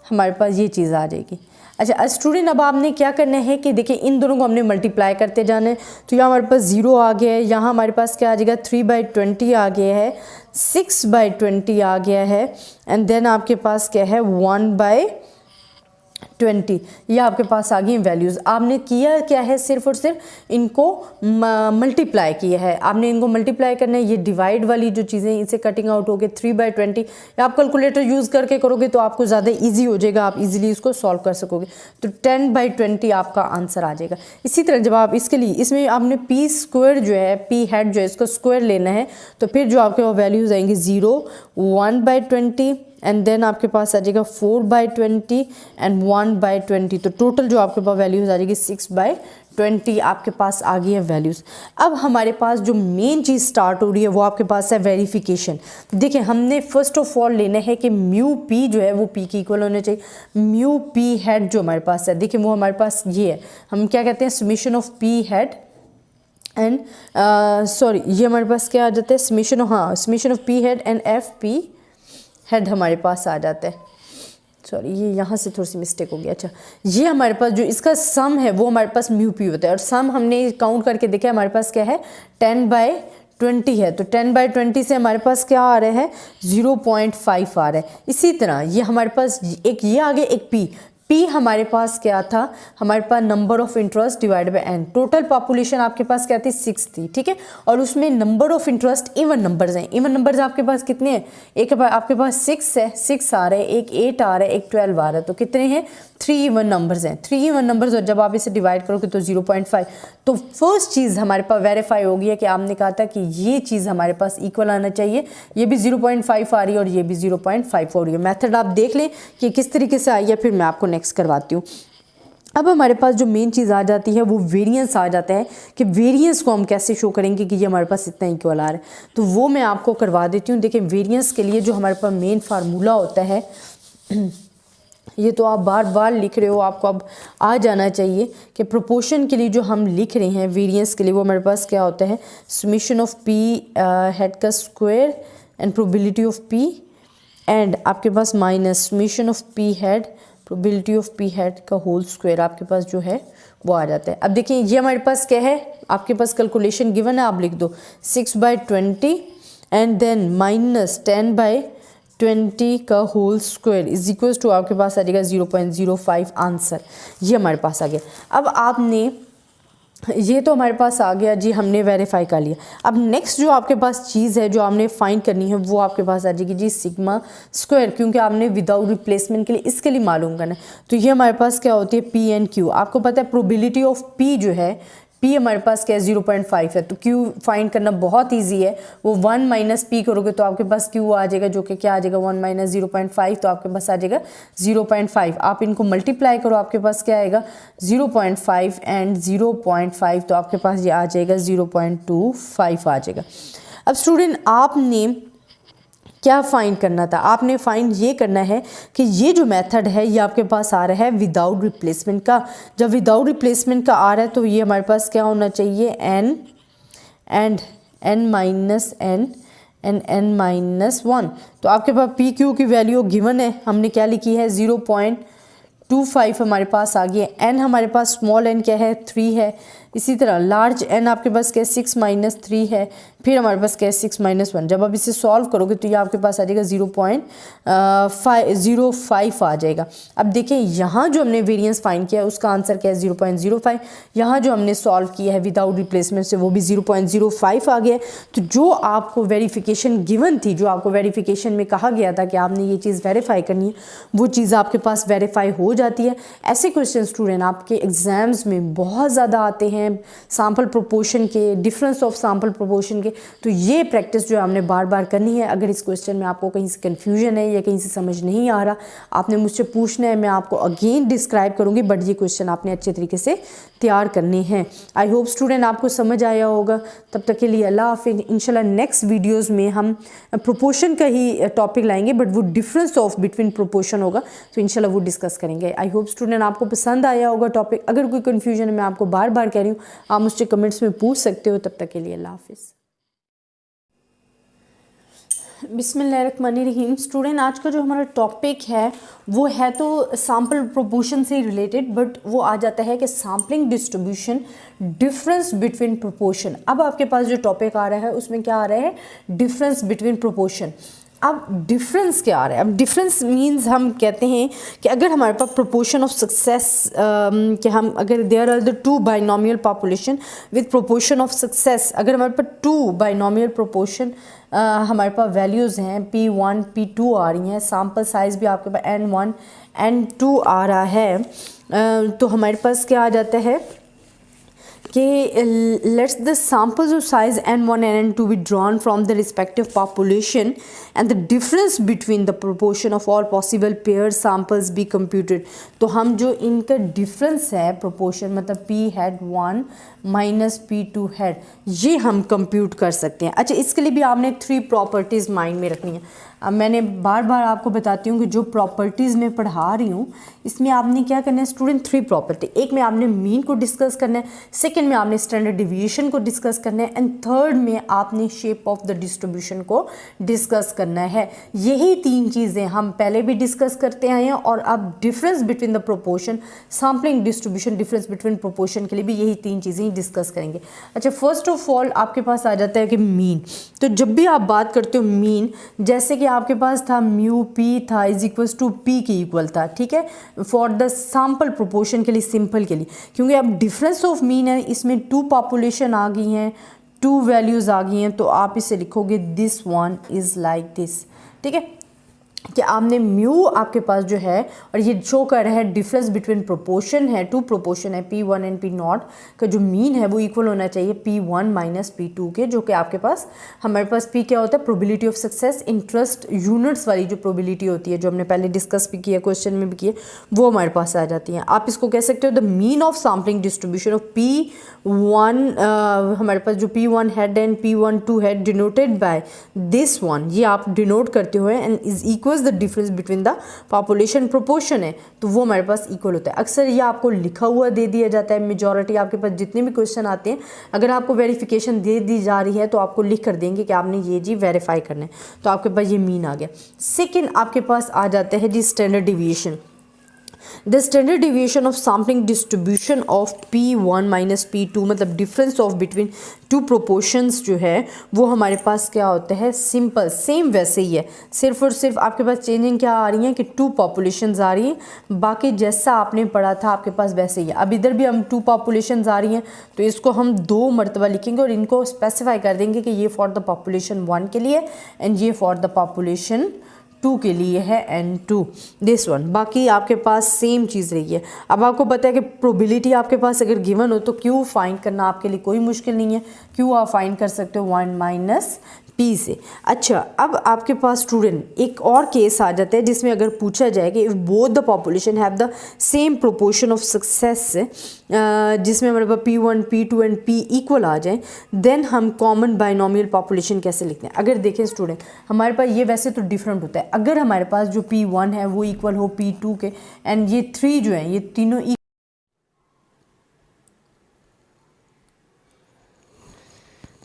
हमारे पास ये चीज़ आ जाएगी। अच्छा स्टूडेंट, अब आपने क्या करना है कि देखिए इन दोनों को हमने मल्टीप्लाई करते जाना है। तो यहाँ हमारे पास 0 आ गया है, यहाँ हमारे पास क्या आ जाएगा 3/20 आ गया है, 6/20 आ गया है, एंड देन आपके पास क्या है 1/20। ये आपके पास आ गई वैल्यूज़। आपने किया क्या है, सिर्फ और सिर्फ इनको मल्टीप्लाई किया है। आपने इनको मल्टीप्लाई करना है। ये डिवाइड वाली जो चीज़ें इसे कटिंग आउट हो गए 3/20। आप कैलकुलेटर यूज़ करके करोगे तो आपको ज़्यादा इजी हो जाएगा, आप इजीली इसको सॉल्व कर सकोगे। तो 10/20 आपका आंसर आ जाएगा। इसी तरह जब आप इसके लिए इसमें आपने पी स्क्वायर जो है, पी हेड जो है, इसको स्क्वायर लेना है, तो फिर जो आपके पास वैल्यूज़ आएंगी 0, 1/20 एंड देन आपके पास आ जाएगा 4/20 एंड 1/20। तो टोटल जो आपके पास वैल्यूज़ आ जाएगी 6/20 आपके पास आ गई है वैल्यूज़। अब हमारे पास जो मेन चीज़ स्टार्ट हो रही है वो आपके पास है वेरिफिकेशन। देखिए हमने फर्स्ट ऑफ ऑल लेना है कि म्यू पी जो है वो पी के इक्वल होना चाहिए। म्यू पी हेड जो हमारे पास है, देखिए वो हमारे पास ये है, हम क्या कहते हैं summation of P head and sorry ये हमारे पास क्या आ जाता है समेशन ऑफ, हाँ summation of P head and F P head हमारे पास आ जाता है। सॉरी ये यहाँ से थोड़ी सी मिस्टेक हो गई। अच्छा ये हमारे पास जो इसका सम है वो हमारे पास म्यू पी होता है, और सम हमने काउंट करके देखा हमारे पास क्या है 10/20 है। तो 10/20 से हमारे पास क्या आ रहा है 0.5 आ रहा है। इसी तरह ये हमारे पास एक ये आगे एक पी हमारे पास क्या था, हमारे पास number of interest divide by N. Total population आपके पास क्या थी 6 थी, ठीक है, और उसमें number of interest even numbers हैं। इवन नंबर्स आपके पास कितने हैं, एक आपके पास 6 है, 6 आ रहे हैं, एक 8 आ रहा है, एक 12 आ रहा है, तो कितने हैं 3 इवन नंबर्स हैं। 3 इवन नंबर्स, और जब आप इसे डिवाइड करोगे तो 0.5। तो फर्स्ट चीज़ हमारे पास वेरीफाई हो गई है कि आपने कहा था कि ये चीज़ हमारे पास इक्वल आना चाहिए। ये भी 0.5 आ रही है और ये भी 0.5 हो रही है। मेथड आप देख लें कि किस तरीके से आई है, फिर मैं आपको नेक्स्ट करवाती हूँ। अब हमारे पास जो मेन चीज़ आ जाती है वो वेरिएंस आ जाता है कि वेरिएंस को हम कैसे शो करेंगे कि ये हमारे पास इतना इक्वल आ रहा है, तो वो मैं आपको करवा देती हूँ। देखिए वेरिएंस के लिए जो हमारे पास मेन फार्मूला होता है, ये तो आप बार बार लिख रहे हो, आपको अब आ जाना चाहिए कि प्रोपोर्शन के लिए जो हम लिख रहे हैं वेरिएंस के लिए, वो हमारे पास क्या होता है समेशन ऑफ पी हेड का square and probability of P, and आपके पास minus summation of P hat probability of P hat का होल स्क्वायर आपके पास जो है वो आ जाता है। अब देखिए ये हमारे पास क्या है, आपके पास कैलकुलेशन गिवन है, आप लिख दो 6/20 एंड देन माइनस 10/20 का whole square is equal to आपके पास आ जाएगा 0.05 आंसर। ये हमारे पास आ गया। अब आपने ये तो हमारे पास आ गया जी, हमने वेरीफाई कर लिया। अब नेक्स्ट जो आपके पास चीज़ है जो आपने फाइंड करनी है वो आपके पास आ जाएगी जी सिग्मा स्क्वायर, क्योंकि आपने विदाउट रिप्लेसमेंट के लिए इसके लिए मालूम करना है। तो ये हमारे पास क्या होती है पी एंड क्यू। आपको पता है प्रोबेबिलिटी ऑफ पी जो है, पी हमारे पास क्या है 0.5 है, तो क्यू फाइंड करना बहुत इजी है। वो 1 माइनस पी करोगे तो आपके पास क्यू आ जाएगा, जो कि क्या आ जाएगा 1 माइनस 0.5, तो आपके पास आ जाएगा 0.5। आप इनको मल्टीप्लाई करो, आपके पास क्या आएगा 0.5 एंड 0.5, तो आपके पास ये आ जाएगा 0.25 आ जाएगा। अब स्टूडेंट आपने क्या फाइंड करना था, आपने फाइंड ये करना है कि ये जो मेथड है ये आपके पास आ रहा है विदाउट रिप्लेसमेंट का। जब विदाउट रिप्लेसमेंट का आ रहा है तो ये हमारे पास क्या होना चाहिए n and n minus n and n minus 1। तो आपके पास पी क्यू की वैल्यू गिवन है, हमने क्या लिखी है 0.25 हमारे पास आ गई है। n हमारे पास स्मॉल n क्या है 3 है, इसी तरह लार्ज n आपके पास क्या है 6 माइनस 3 है, फिर हमारे पास क्या है 6 माइनस 1। जब आप इसे सॉल्व करोगे तो ये आपके पास आ जाएगा 0.05 आ जाएगा। अब देखिए यहाँ जो हमने वेरिएंस फाइंड किया है उसका आंसर क्या है 0.05। यहाँ जो हमने सॉल्व किया है विदाउट रिप्लेसमेंट से वो भी 0.05 आ गया है। तो जो आपको वेरिफिकेशन गिवन थी, जो आपको वेरिफिकेशन में कहा गया था कि आपने ये चीज़ वेरीफाई करनी है, वो चीज़ आपके पास वेरीफाई हो जाती है। ऐसे क्वेश्चन स्टूडेंट आपके एग्जाम्स में बहुत ज़्यादा आते हैं सैम्पल प्रोपोर्शन के, डिफरेंस ऑफ सैम्पल प्रोपोर्शन के। तो ये प्रैक्टिस जो है हमने बार बार करनी है। अगर इस क्वेश्चन में आपको कहीं से कन्फ्यूजन है या कहीं से समझ नहीं आ रहा, आपने मुझसे पूछना है, मैं आपको अगेन डिस्क्राइब करूँगी, बट ये क्वेश्चन आपने अच्छे तरीके से तैयार करने हैं। आई होप स्टूडेंट आपको समझ आया होगा। तब तक के लिए अल्लाह हाफिज़। इंशाल्लाह नेक्स्ट वीडियोज़ में हम प्रोपोर्शन का ही टॉपिक लाएंगे, बट वो डिफरेंस ऑफ बिटवीन प्रोपोर्शन होगा, तो इंशाल्लाह वो डिस्कस करेंगे। आई होप स्टूडेंट आपको पसंद आया होगा टॉपिक। अगर कोई कन्फ्यूजन है, मैं आपको बार बार कह रही हूँ, आप मुझसे कमेंट्स में पूछ सकते हो। तब तक के लिए अल्लाह हाफिज़। बिस्मिल्लाहिर्रहमानिर्रहीम। स्टूडेंट आज का जो हमारा टॉपिक है वो है तो सैम्पल प्रोपोर्शन से रिलेटेड, बट वो आ जाता है कि sampling distribution difference between proportion. अब आपके पास जो टॉपिक आ रहा है उसमें क्या आ रहा है, डिफरेंस बिटवीन प्रोपोर्शन। अब डिफरेंस क्या आ रहा है, अब डिफरेंस मींस हम कहते हैं कि अगर हमारे पास प्रोपोर्शन ऑफ सक्सेस कि हम अगर there are the two binomial population with proportion of success, अगर हमारे पास टू बाइनोमियल प्रोपोर्शन हमारे पास वैल्यूज़ हैं P1 P2 आ रही हैं, सैम्पल साइज़ भी आपके पास N1 N2 आ रहा है, तो हमारे पास क्या आ जाता है कि let's the samples of size N1 and N2 be drawn from the respective population and the difference between the proportion of all possible paired samples be computed। तो हम जो इनका डिफरेंस है प्रोपोर्शन, मतलब P head 1 minus P2 head, ये हम कंप्यूट कर सकते हैं। अच्छा, इसके लिए भी आपने 3 प्रॉपर्टीज़ माइंड में रखनी है। अब मैंने बार बार आपको बताती हूँ कि जो प्रॉपर्टीज़ मैं पढ़ा रही हूँ इसमें आपने क्या करना है स्टूडेंट, 3 प्रॉपर्टी। एक में आपने मीन को डिस्कस करना है, सेकंड में आपने स्टैंडर्ड डिविएशन को डिस्कस करना है, एंड थर्ड में आपने शेप ऑफ द डिस्ट्रीब्यूशन को डिस्कस करना है। यही 3 चीज़ें हम पहले भी डिस्कस करते आए हैं और अब difference between the proportion, sampling distribution, difference between proportion के लिए भी यही 3 चीज़ें डिस्कस करेंगे। अच्छा, फर्स्ट ऑफ ऑल आपके पास आ जाता है कि मीन। तो जब भी आप बात करते हो मीन, जैसे कि आपके पास था म्यू पी था इज इक्वल्स टू पी के इक्वल था, ठीक है, फॉर द सैम्पल प्रोपोर्शन के लिए, सिंपल के लिए, क्योंकि अब डिफरेंस ऑफ मीन है, इसमें 2 पॉपुलेशन आ गई हैं, 2 वैल्यूज़ आ गई हैं, तो आप इसे लिखोगे this one is like this, ठीक है, कि आपने म्यू आपके पास जो है, और ये शो कर रहा है डिफरेंस बिटवीन प्रोपोर्शन है, 2 प्रोपोर्शन है P1 एंड P0 का जो मीन है वो इक्वल होना चाहिए P1 माइनस P2 के, जो कि आपके पास हमारे पास P क्या होता है, probability of success, interest units वाली जो प्रोबेबिलिटी होती है, जो हमने पहले डिस्कस भी किया, क्वेश्चन में भी किया, वो हमारे पास आ जाती हैं। आप इसको कह सकते हो the mean of sampling distribution of P1, हमारे पास जो P1 head and P1 2 head denoted by this one, ये आप डिनोट करते हुए, and is equal the difference between the population proportion है, तो वो हमारे पास इक्वल होता है। अक्सर ये आपको लिखा हुआ दे दिया जाता है, मेजॉरिटी आपके पास जितने भी क्वेश्चन आते हैं, अगर आपको वेरिफिकेशन दे दी जा रही है तो आपको लिख कर देंगे कि आपने ये जी वेरीफाई करना है, तो आपके पास ये मीन आ गया। सेकेंड आपके पास आ जाता है जी standard deviation. The standard deviation of sampling distribution of P1 minus P2, मतलब डिफरेंस ऑफ बिटवीन 2 प्रोपोर्शंस जो है वो हमारे पास क्या होता है, सिंपल सेम वैसे ही है, सिर्फ और सिर्फ आपके पास चेंजिंग क्या आ रही है कि 2 पॉपुलेशंस आ रही हैं, बाकी जैसा आपने पढ़ा था आपके पास वैसे ही है। अब इधर भी हम 2 पॉपुलेशंस आ रही हैं, तो इसको हम 2 मरतबा लिखेंगे और इनको स्पेसिफाई कर देंगे कि ये फॉर द पॉपुलेशन 1 के लिए एंड ये फॉर द पॉपुलेशन 2 के लिए है N2, दिस वन। बाकी आपके पास सेम चीज़ रही है। अब आपको पता है कि प्रोबेबिलिटी आपके पास अगर गिवन हो तो Q फाइंड करना आपके लिए कोई मुश्किल नहीं है, Q आप फाइंड कर सकते हो 1 माइनस P से। अच्छा, अब आपके पास स्टूडेंट एक और केस आ जाता है जिसमें अगर पूछा जाए कि if both the population have the same proportion of success, जिसमें हमारे पास P1 P2 and P equal आ जाए, देन हम कॉमन बाइनोमियल पॉपुलेशन कैसे लिखते हैं। अगर देखें स्टूडेंट, हमारे पास ये वैसे तो डिफरेंट होता है, अगर हमारे पास जो P1 है वो इक्वल हो P2 के, एंड ये 3 जो हैं ये तीनों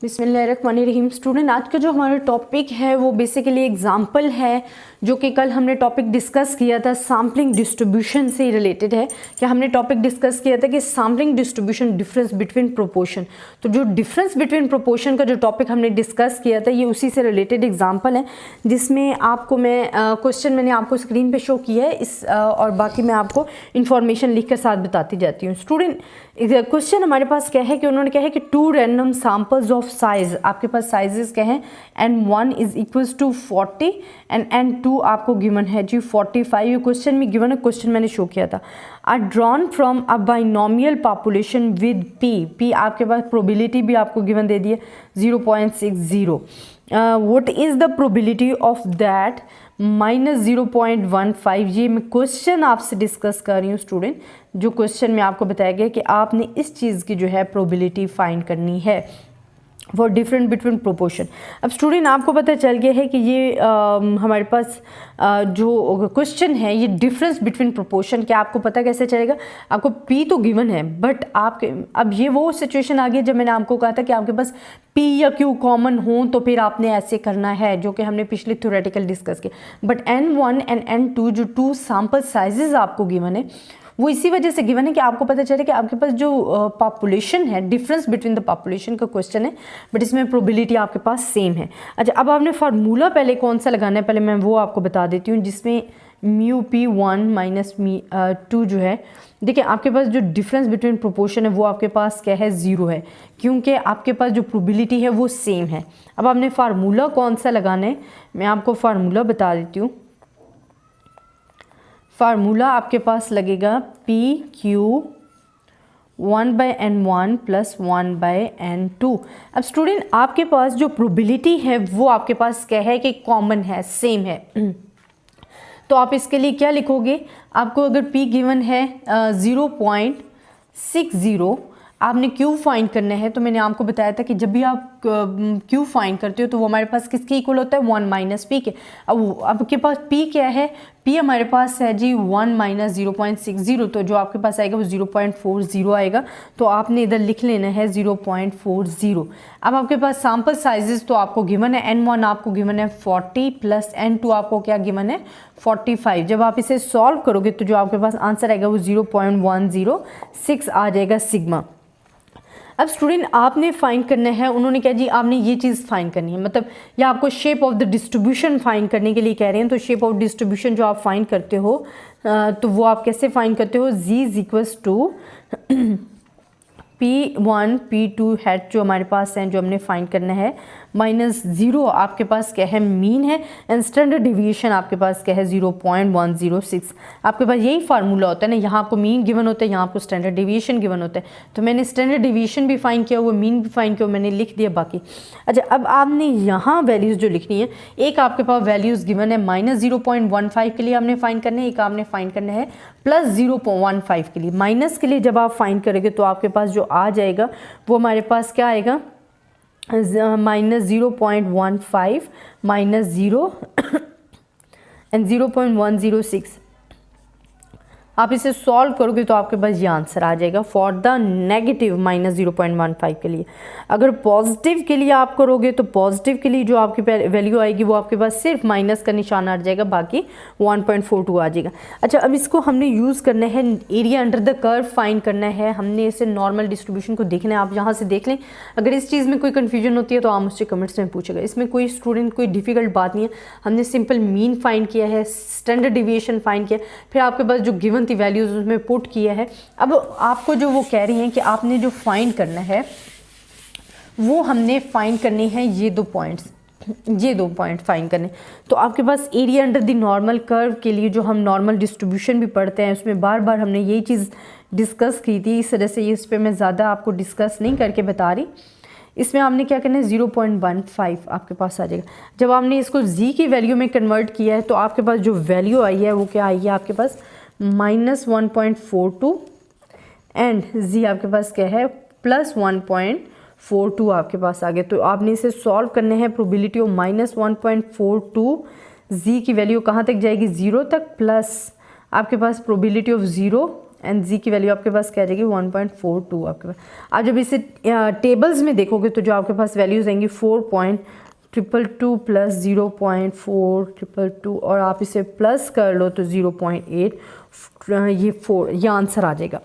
बिस्मिल्लाहिर्रहमानिर्रहीम। स्टूडेंट, आज का जो हमारा टॉपिक है वो बेसिकली एग्जाम्पल है जो कि कल हमने टॉपिक डिस्कस किया था, सैम्पलिंग डिस्ट्रीब्यूशन से रिलेटेड है। कि हमने टॉपिक डिस्कस किया था कि sampling distribution, difference between proportion. तो जो डिफरेंस बिटवीन प्रोपोर्शन का जो टॉपिक हमने डिस्कस किया था ये उसी से रिलेटेड एग्जाम्पल है, जिसमें आपको मैं क्वेश्चन मैंने आपको स्क्रीन पे शो किया है इस और बाकी मैं आपको इन्फॉर्मेशन लिख कर साथ बताती जाती हूँ। स्टूडेंट, क्वेश्चन हमारे पास क्या है कि उन्होंने कहा है कि 2 रैंडम सैम्पल्स ऑफ साइज, आपके पास साइजेस क्या हैं, n1 is equals to 40 and n2 आपको गिवन है जी 45। ये क्वेश्चन में गिवन है, क्वेश्चन मैंने शो किया था। Are drawn from a binomial population with p आपके पास प्रोबेबिलिटी भी आपको गिवन दे दी है 0.60। What is the probability of that -0.15। ये मैं क्वेश्चन आपसे डिस्कस कर रही हूँ स्टूडेंट। जो क्वेश्चन में आपको बताया गया कि आपने इस चीज़ की जो है प्रोबेबिलिटी फाइंड करनी है फॉर डिफरेंट बिटवीन प्रोपोर्शन। अब स्टूडेंट आपको पता चल गया है कि ये हमारे पास जो क्वेश्चन है ये डिफरेंस बिटवीन प्रोपोर्शन, क्या आपको पता कैसे चलेगा? आपको पी तो गिवन है बट आपके अब ये वो सिचुएशन आ गई जब मैंने आपको कहा था कि आपके पास पी या क्यू कॉमन हो तो फिर आपने ऐसे करना है, जो कि हमने पिछले थ्योरेटिकल डिस्कस किया। बट n1 एंड n2 जो 2 सैम्पल साइजेस आपको गिवन है वो इसी वजह से गिवन है कि आपको पता चले कि आपके पास जो पॉपुलेशन है, डिफरेंस बिटवीन द पॉपुलेशन का क्वेश्चन है बट इसमें प्रोबेबिलिटी आपके पास सेम है। अच्छा, अब आपने फार्मूला पहले कौन सा लगाना है पहले मैं वो आपको बता देती हूँ, जिसमें μp1 माइनस μ2 जो है, देखिए आपके पास जो डिफरेंस बिटवीन प्रोपोर्शन है वो आपके पास क्या है, 0 है, क्योंकि आपके पास जो प्रोबेबिलिटी है वो सेम है। अब आपने फार्मूला कौन सा लगाना है मैं आपको फार्मूला बता देती हूँ। फार्मूला आपके पास लगेगा PQ 1/n1 प्लस 1/n2। अब स्टूडेंट आपके पास जो प्रोबेबिलिटी है वो आपके पास क्या है कि कॉमन है, सेम है। तो आप इसके लिए क्या लिखोगे? आपको अगर P गिवन है 0.60, आपने Q फाइंड करना है। तो मैंने आपको बताया था कि जब भी आप Q फाइंड करते हो तो वो हमारे पास किसके इक्वल होता है, 1 माइनस P के। अब आपके पास P क्या है? P हमारे पास है जी 1 माइनस 0.60, तो जो आपके पास आएगा वो 0.40 आएगा। तो आपने इधर लिख लेना है 0.40। अब आपके पास सैम्पल साइजेस तो आपको गिवन है, n1 आपको गिवन है 40 प्लस n2 आपको क्या गिवन है, 45। जब आप इसे सॉल्व करोगे तो जो आपके पास आंसर आएगा वो 0.106 आ जाएगा सिग्मा। अब स्टूडेंट आपने फाइंड करना है, उन्होंने क्या जी आपने ये चीज़ फाइंड करनी है, मतलब या आपको shape of the distribution find करने के लिए कह रहे हैं। तो शेप ऑफ डिस्ट्रीब्यूशन जो आप फाइंड करते हो तो वो आप कैसे फाइंड करते हो? z is equals to P1 P2 hat जो हमारे पास हैं, जो हमने फाइंड करना है, -0 आपके पास क्या है, मीन है, एंड स्टैंडर्ड डिविएशन आपके पास क्या है, 0.106। आपके पास यही फार्मूला होता है ना, यहाँ आपको मीन गिवन होता है, यहाँ आपको स्टैंडर्ड डिविएशन गिवन होता है। तो मैंने स्टैंडर्ड डिविएशन भी फाइंड किया हुआ, मीन भी फाइंड किया, मैंने लिख दिया बाकी। अच्छा, अब आपने यहाँ वैल्यूज़ जो लिखनी है, एक आपके पास वैल्यूज़ गिवन है -0.15 के लिए आपने फाइंड करना है, एक आपने फाइंड करना है +0.15 के लिए। माइनस के लिए जब आप फाइंड करेंगे तो आपके पास जो आ जाएगा वो हमारे पास क्या आएगा, -0.15 -0 एंड 0.106। आप इसे सॉल्व करोगे तो आपके पास ये आंसर आ जाएगा फॉर द नेगेटिव -0.15 के लिए। अगर पॉजिटिव के लिए आप करोगे तो पॉजिटिव के लिए जो आपकी वैल्यू आएगी वो आपके पास सिर्फ माइनस का निशान आ जाएगा, बाकी 1.42 आ जाएगा। अच्छा, अब इसको हमने यूज़ करना है, area under the curve find करना है। हमने इसे नॉर्मल डिस्ट्रीब्यूशन को देखना है, आप यहाँ से देख लें। अगर इस चीज़ में कोई कन्फ्यूजन होती है तो आप मुझसे कमेंट्स में पूछेगा। इसमें कोई स्टूडेंट कोई डिफ़िकल्ट बात नहीं है, हमने सिंपल मीन फाइंड किया है, स्टैंडर्ड डिविएशन फाइंड किया, फिर आपके पास जो गिवन थी वैल्यूज उसमें पुट किया है। अब आपको जो वो कह रही हैं कि आपने जो फाइंड करना है वो हमने फाइंड करने हैं ये 2 पॉइंट्स, ये 2 पॉइंट फाइंड करने। तो आपके पास area under the normal curve के लिए जो हम नॉर्मल डिस्ट्रीब्यूशन भी पढ़ते हैं उसमें बार बार हमने यही चीज़ डिस्कस की थी, इस तरह से इस पर मैं ज़्यादा आपको डिस्कस नहीं करके बता रही। इसमें आपने क्या करना है, 0.15 आपके पास आ जाएगा। जब आपने इसको z की वैल्यू में कन्वर्ट किया है तो आपके पास जो वैल्यू आई है वो क्या आई है, आपके पास -1.42 एंड z आपके पास क्या है, +1.42 आपके पास आ गया। तो आपने इसे सॉल्व करने हैं, प्रोबेबिलिटी ऑफ -1.42 z की वैल्यू कहाँ तक जाएगी, 0 तक, प्लस आपके पास प्रोबेबिलिटी ऑफ 0 एंड जी की वैल्यू आपके पास क्या आ जाएगी 1.42 आपके पास। आप जब इसे टेबल्स में देखोगे तो जो आपके पास वैल्यूज़ आएंगी 4.222 प्लस 0.4222 और आप इसे प्लस कर लो तो 0.8, ये 4, ये आंसर आ जाएगा।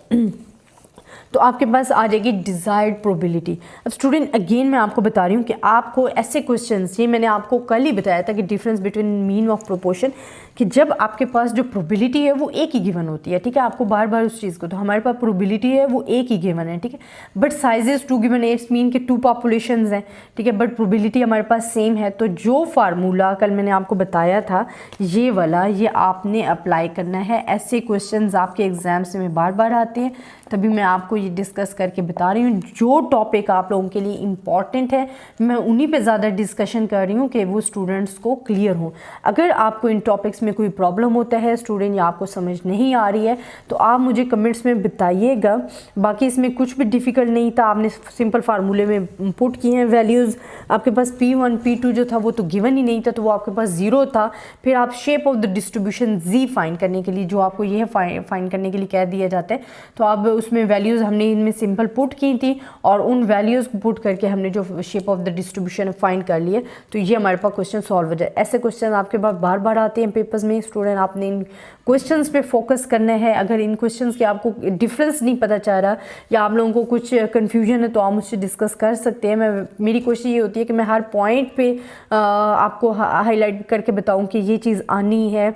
तो आपके पास आ जाएगी डिज़ायर्ड प्रोबेबिलिटी। अब स्टूडेंट अगेन मैं आपको बता रही हूँ कि आपको ऐसे क्वेश्चंस, ये मैंने आपको कल ही बताया था कि difference between mean of proportion, कि जब आपके पास जो प्रोबेबिलिटी है वो एक ही गिवन होती है, ठीक है, आपको बार बार उस चीज़ को, तो हमारे पास प्रोबेबिलिटी है वो एक ही गिवन है, ठीक है, बट साइजेस 2 गिवन है, इट्स मीन के 2 पॉपुलेशंस हैं, ठीक है, बट प्रोबेबिलिटी हमारे पास सेम है। तो जो फार्मूला कल मैंने आपको बताया था ये वाला, ये आपने अप्लाई करना है। ऐसे क्वेश्चंस आपके एग्जाम्स में बार बार आते हैं, तभी मैं आपको ये डिस्कस करके बता रही हूँ। जो टॉपिक आप लोगों के लिए इम्पॉर्टेंट है मैं उन्हीं पे ज़्यादा डिस्कशन कर रही हूँ कि वो स्टूडेंट्स को क्लियर हो। अगर आपको इन टॉपिक्स में कोई प्रॉब्लम होता है स्टूडेंट या आपको समझ नहीं आ रही है तो आप मुझे कमेंट्स में बताइएगा। बाकी इसमें कुछ भी डिफ़िकल्ट नहीं था, आपने सिंपल फार्मूले में पुट किए हैं वैल्यूज़। आपके पास P1 P2 जो था वो तो गिवन ही नहीं था, तो वो आपके पास 0 था। फिर आप shape of the distribution Z find करने के लिए, जो आपको यह फाइंड करने के लिए कह दिया जाता है, तो आप उसमें वैल्यूज़ हमने इनमें सिंपल पुट की थी और उन वैल्यूज़ को पुट करके हमने जो shape of the distribution find कर लिए, तो ये हमारे पास क्वेश्चन सॉल्व हो जाए। ऐसे क्वेश्चन आपके पास बार बार आते हैं पेपर्स में। स्टूडेंट आपने इन क्वेश्चंस पे फोकस करना है। अगर इन क्वेश्चंस के आपको डिफरेंस नहीं पता चल रहा या आप लोगों को कुछ कन्फ्यूजन है तो आप मुझसे डिस्कस कर सकते हैं। मेरी कोशिश ये होती है कि मैं हर पॉइंट पे आपको हाईलाइट करके बताऊं कि ये चीज़ आनी है,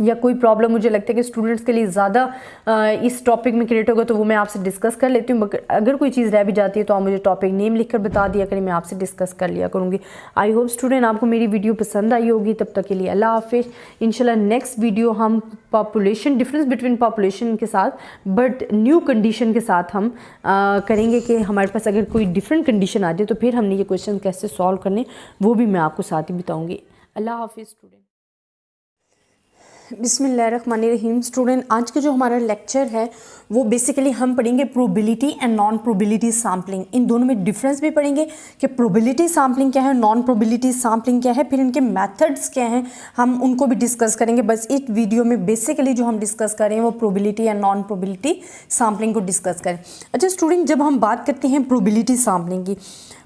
या कोई प्रॉब्लम मुझे लगता है कि स्टूडेंट्स के लिए ज़्यादा इस टॉपिक में क्रिएट होगा तो वो मैं आपसे डिस्कस कर लेती हूँ। अगर कोई चीज़ रह भी जाती है तो आप मुझे टॉपिक नेम लिखकर बता दिया करें, मैं आपसे डिस्कस कर लिया करूँगी। आई होप स्टूडेंट आपको मेरी वीडियो पसंद आई होगी। तब तक के लिए अल्लाह हाफिज़। इंशाल्लाह नेक्स्ट वीडियो हम पॉपुलेशन, डिफरेंस बिटवीन पॉपुलेशन के साथ बट न्यू कंडीशन के साथ हम करेंगे कि हमारे पास अगर कोई डिफरेंट कंडीशन आ जाए तो फिर हमने ये क्वेश्चन कैसे सॉल्व करने, वो भी मैं आपको साथ ही बताऊँगी। अल्लाह हाफिज़ स्टूडेंट। बिस्मिल्लाहिर्रहमानिर्रहीम। स्टूडेंट आज का जो हमारा लेक्चर है वो बेसिकली हम पढ़ेंगे probability and non probability sampling. इन दोनों में डिफरेंस भी पढ़ेंगे कि प्रोबेबिलिटी सैम्पलिंग क्या है, नॉन प्रोबेबिलिटी सैम्पलिंग क्या है, फिर इनके मेथड्स क्या हैं, हम उनको भी डिस्कस करेंगे। बस इस वीडियो में बेसिकली जो हम डिस्कस कर रहे हैं वो probability and non probability sampling को डिस्कस करें। अच्छा स्टूडेंट, जब हम बात करते हैं प्रोबेबिलिटी सैम्पलिंग की,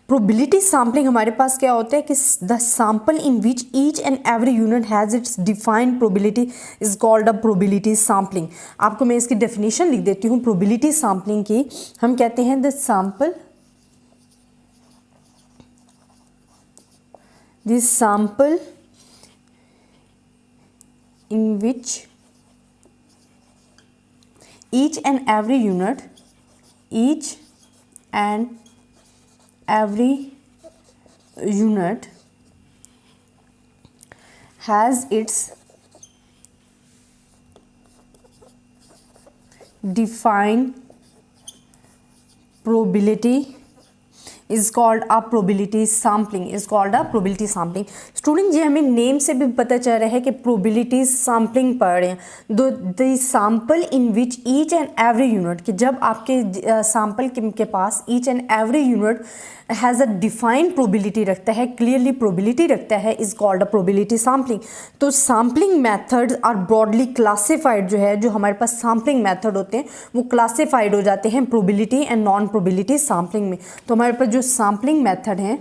प्रोबेबिलिटी सैम्पलिंग हमारे पास क्या होता है कि the sample in which each and every unit has its defined probability is called a probability sampling. आपको मैं इसकी डेफिनेशन लिख देती हूँ प्रोबेबिलिटी सैम्पलिंग की। हम कहते हैं the sample, this sample in which each and every unit, each and every unit has its defined probability is called a probability sampling, is called a probability sampling। Student जी हमें नेम से भी पता चल रहा है कि probability sampling पढ़ रहे हैं। The sample in which each and every unit, कि जब आपके सैम्पल के पास each and every unit has a defined probability रखता है, क्लियरली प्रोबेबिलिटी रखता है, is called a probability sampling. तो sampling methods are broadly classified, जो है जो हमारे पास सैम्पलिंग मेथड होते हैं वो क्लासिफाइड हो जाते हैं probability and non probability sampling में। तो हमारे पास जो सैम्पलिंग मेथड है,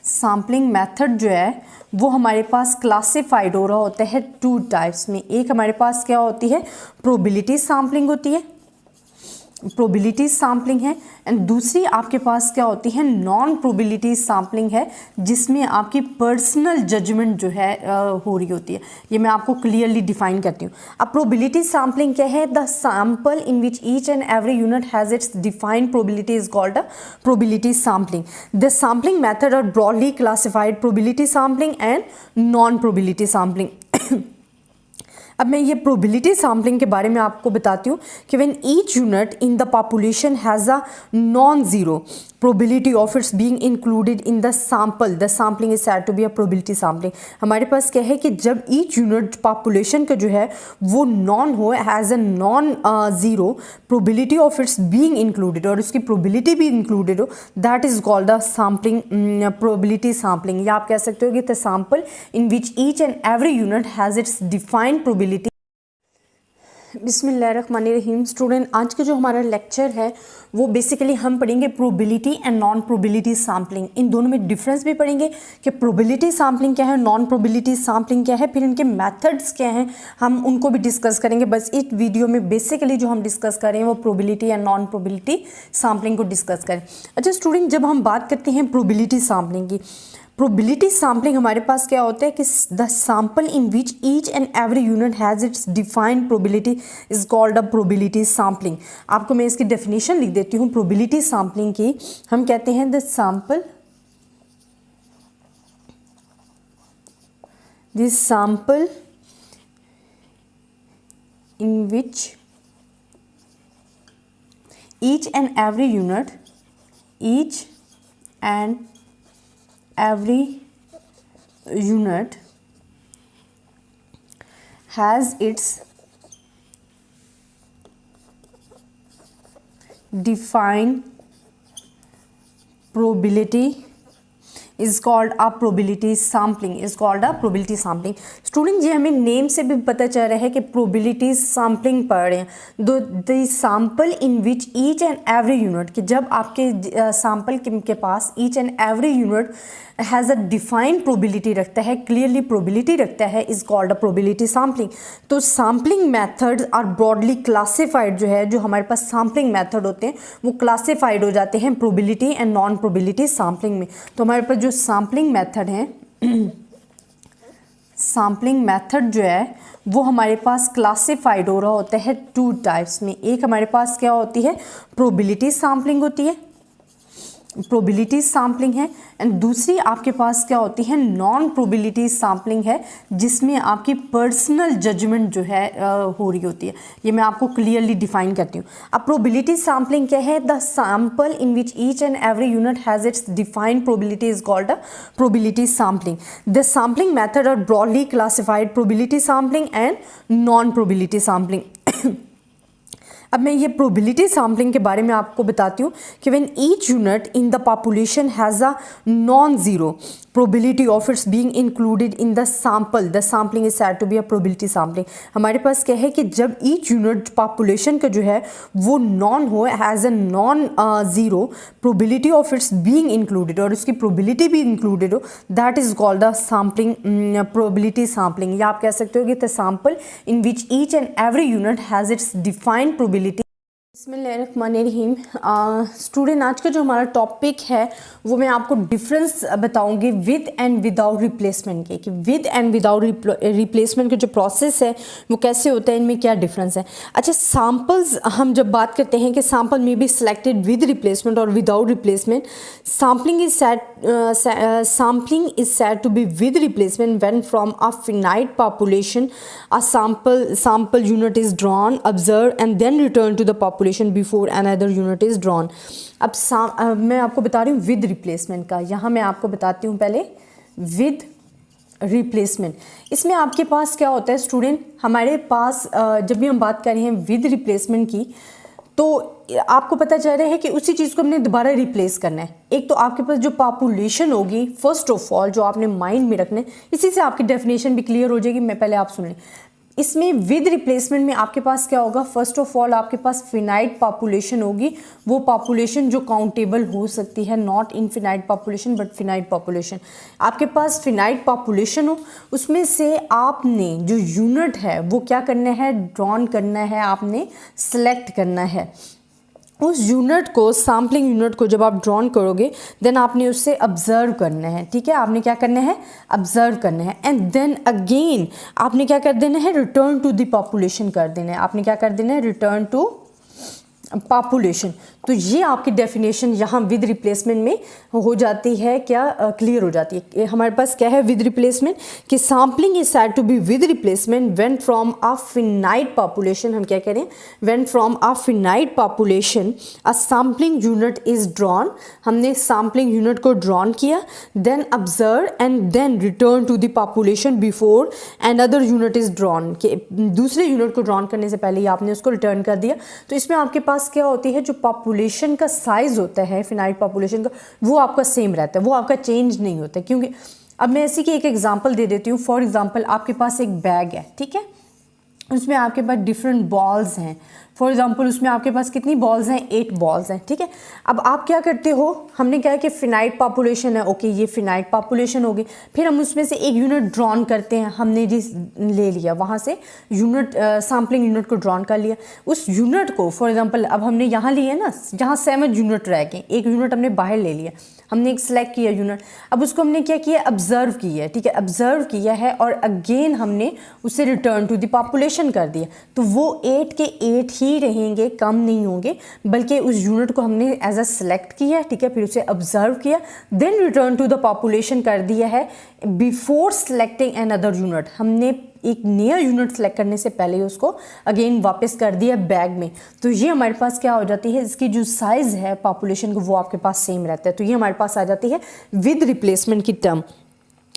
सैम्पलिंग मेथड जो है वो हमारे पास क्लासिफाइड हो रहा होता है 2 टाइप्स में। एक हमारे पास क्या होती है, प्रोबेबिलिटी सैम्पलिंग होती है, प्रोबेबिलिटी सैम्पलिंग है, एंड दूसरी आपके पास क्या होती है, नॉन प्रोबेबिलिटी सैम्पलिंग है, जिसमें आपकी पर्सनल जजमेंट जो है हो रही होती है। ये मैं आपको क्लियरली डिफाइन करती हूँ। अब प्रोबेबिलिटी सैम्पलिंग क्या है, the sample in which each and every unit has its defined probability is called a probability sampling. The sampling method are broadly classified probability sampling and non probability sampling. अब मैं ये प्रोबेबिलिटी सैम्पलिंग के बारे में आपको बताती हूँ कि when each unit in the population has a non zero probability of its being included in the sample, the sampling is said to be a probability sampling. हमारे पास क्या है कि जब ईच यूनिट पॉपुलेशन का जो है वो नॉन हो, has a non zero probability of its being included, और उसकी प्रोबेबिलिटी भी इंक्लूडेड हो, that is called the sampling probability sampling. या आप कह सकते हो कि the sample in which each and every unit has its defined probability बिस्मिल्लाहिर्रहमानिर्रहीम। स्टूडेंट, आज का जो हमारा लेक्चर है वो बेसिकली हम पढ़ेंगे probability and non probability sampling. इन दोनों में डिफरेंस भी पढ़ेंगे कि प्रोबेबिलिटी सैम्पलिंग क्या है, नॉन प्रोबेबिलिटी सैम्पलिंग क्या है, फिर इनके मेथड्स क्या हैं, हम उनको भी डिस्कस करेंगे। बस इस वीडियो में बेसिकली जो हम डिस्कस करें वो probability and non probability sampling को डिस्कस करें। अच्छा स्टूडेंट, जब हम बात करते हैं प्रोबेबिलिटी सैम्पलिंग की, प्रोबेबिलिटी सैम्पलिंग हमारे पास क्या होता है कि the sample in which each and every unit has its defined probability is called a probability sampling. आपको मैं इसकी डेफिनेशन लिख देती हूँ प्रोबेबिलिटी सैम्पलिंग की। हम कहते हैं the sample, this sample in which each and every unit, each and every unit has its defined probability is called a probability sampling, is called a probability sampling। Student, ये हमें नेम से भी पता चल रहा है कि probability sampling पढ़ रहे हैं। The sample in which each and every unit, कि जब आपके सैम्पल के पास each and every unit has a defined probability रखता है, क्लियरली प्रोबेबिलिटी रखता है, is called a probability sampling. तो sampling methods are broadly classified, जो है जो हमारे पास सैम्पलिंग मेथड होते हैं वो क्लासिफाइड हो जाते हैं probability and non probability sampling में। तो हमारे पास जो सैम्पलिंग मेथड है, सैम्पलिंग मेथड जो है वो हमारे पास क्लासिफाइड हो रहा होता है टू टाइप्स में। एक हमारे पास क्या होती है, प्रोबेबिलिटी सैम्पलिंग होती है, प्रोबेबिलिटी सैम्पलिंग है, एंड दूसरी आपके पास क्या होती है, नॉन प्रोबेबिलिटी सैम्पलिंग है, जिसमें आपकी पर्सनल जजमेंट जो है हो रही होती है। ये मैं आपको क्लियरली डिफाइन करती हूँ। अब प्रोबेबिलिटी सैम्पलिंग क्या है, the sample in which each and every unit has its defined probability is called a probability sampling. The sampling method are broadly classified probability sampling and non probability sampling. अब मैं ये प्रोबेबिलिटी सैम्पलिंग के बारे में आपको बताती हूँ कि when each unit in the population has a non zero probability of its being included in the sample, the sampling is said to be a probability sampling. हमारे पास क्या है कि जब ईच यूनिट पॉपुलेशन का जो है वो नॉन हो, has a non zero probability of its being included, और उसकी प्रोबेबिलिटी भी इंक्लूडेड हो, that is called the sampling probability sampling. या आप कह सकते हो कि the sample in which each and every unit has its defined probability. बिस्मिल्लाहिर्रहमानिर्रहीम। स्टूडेंट, आज का जो हमारा टॉपिक है वो मैं आपको डिफरेंस बताऊंगी विद एंड विदाउट रिप्लेसमेंट के, कि विद एंड विदाउट रिप्लेसमेंट का जो प्रोसेस है वो कैसे होता है, इनमें क्या डिफरेंस है। अच्छा, सैम्पल्स हम जब बात करते हैं कि सैम्पल में बी सिलेक्टेड विद रिप्लेसमेंट और without replacement, sampling is said to be with replacement when from a finite population a sample unit is drawn, observed and then return to the population before another unit is drawn। अब मैं आपको बता रही हूँ विद रिप्लेसमेंट का। यहाँ मैं आपको बताती हूँ पहले विद रिप्लेसमेंट। इसमें आपके पास क्या होता है स्टूडेंट, हमारे पास जब भी हम बात कर रहे हैं विद रिप्लेसमेंट की, तो आपको पता चल रहा है कि उसी चीज़ को हमने दोबारा रिप्लेस करना है। एक तो आपके पास जो पॉपुलेशन होगी, फर्स्ट ऑफ ऑल जो आपने माइंड में रखना है, इसी से आपकी डेफिनेशन भी क्लियर हो जाएगी। मैं पहले आप सुन लें। इसमें विद रिप्लेसमेंट में आपके पास क्या होगा, फर्स्ट ऑफ ऑल आपके पास फिनाइट पॉपुलेशन होगी, वो पॉपुलेशन जो काउंटेबल हो सकती है, not infinite population but finite population. आपके पास फिनाइट पॉपुलेशन हो, उसमें से आपने जो यूनिट है वो क्या करना है, ड्रॉन करना है, आपने सेलेक्ट करना है। उस यूनिट को, सैम्पलिंग यूनिट को जब आप ड्रॉन करोगे देन आपने उससे ऑब्जर्व करना है। ठीक है, आपने क्या करना है, ऑब्जर्व करना है, एंड देन अगेन आपने क्या कर देना है, रिटर्न टू द पॉपुलेशन कर देना है। आपने क्या कर देना है, रिटर्न टू पॉपुलेशन। तो ये आपकी डेफिनेशन यहाँ विद रिप्लेसमेंट में हो जाती है, क्या क्लियर हो जाती है। हमारे पास क्या है विद रिप्लेसमेंट, कि sampling is said to be with replacement when from a finite population, हम क्या करें, when from a finite population a sampling unit is drawn, हमने सैम्पलिंग यूनिट को ड्रॉन किया, then observe and then return to the population before another unit is drawn, कि दूसरे यूनिट को ड्रॉन करने से पहले ही आपने उसको रिटर्न कर दिया। तो इसमें आपके पास क्या होती है, जो पॉपुलेशन का साइज होता है फिनाइट पॉपुलेशन का, वो आपका सेम रहता है, वो आपका चेंज नहीं होता। क्योंकि अब मैं इसी की एक एग्जांपल दे देती हूँ। फॉर एग्जांपल आपके पास एक बैग है, ठीक है, उसमें आपके पास डिफरेंट बॉल्स हैं। फॉर एग्जांपल उसमें आपके पास कितनी बॉल्स हैं, 8 बॉल्स हैं, ठीक है। अब आप क्या करते हो, हमने क्या है कि फिनाइट पॉपुलेशन है, ओके ये फिनाइट पॉपुलेशन होगी, फिर हम उसमें से एक यूनिट ड्रॉन करते हैं, हमने जिस ले लिया वहाँ से यूनिट, सैम्पलिंग यूनिट को ड्रॉन कर लिया। उस यूनिट को फॉर एग्जांपल अब हमने यहाँ लिए ना, जहाँ 7 यूनिट रह गए, एक यूनिट हमने बाहर ले लिया, हमने एक सेलेक्ट किया यूनिट, अब उसको हमने क्या किया, ऑब्जर्व किया, ठीक है, ऑब्जर्व किया है और अगेन हमने उसे रिटर्न टू द पॉपुलेशन कर दिया। तो वो 8 के 8 ही रहेंगे, कम नहीं होंगे, बल्कि उस यूनिट को हमने एज अ सेलेक्ट किया, ठीक है, फिर उसे ऑब्जर्व किया, then return to the population कर दिया है। Before selecting an other unit, हमने एक नया यूनिट सेलेक्ट करने से पहले ही उसको अगेन वापस कर दिया बैग में। तो ये हमारे पास क्या हो जाती है, इसकी जो साइज़ है पॉपुलेशन को वो आपके पास सेम रहता है। तो ये हमारे पास आ जाती है विद रिप्लेसमेंट की टर्म।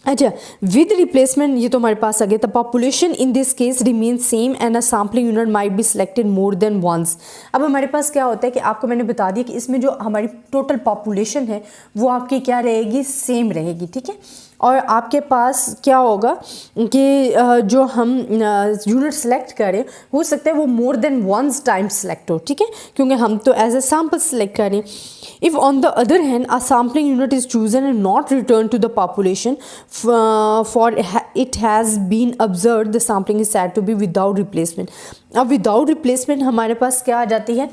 अच्छा, विद रिप्लेसमेंट ये तो हमारे पास आ गया। The population in this case remain same and a sampling unit might be selected more than once. अब हमारे पास क्या होता है कि आपको मैंने बता दिया कि इसमें जो हमारी टोटल पॉपुलेशन है वो आपकी क्या रहेगी, सेम रहेगी, ठीक है। और आपके पास क्या होगा कि जो हम यूनिट सेलेक्ट करें, हो सकता है वो more than once time select हो, ठीक है, क्योंकि हम तो एज ए सैम्पल सेलेक्ट करें। If on the other hand a sampling unit is chosen and not returned to the population for it has been observed, the sampling is said to be without replacement. अब without replacement हमारे पास क्या आ जाती है,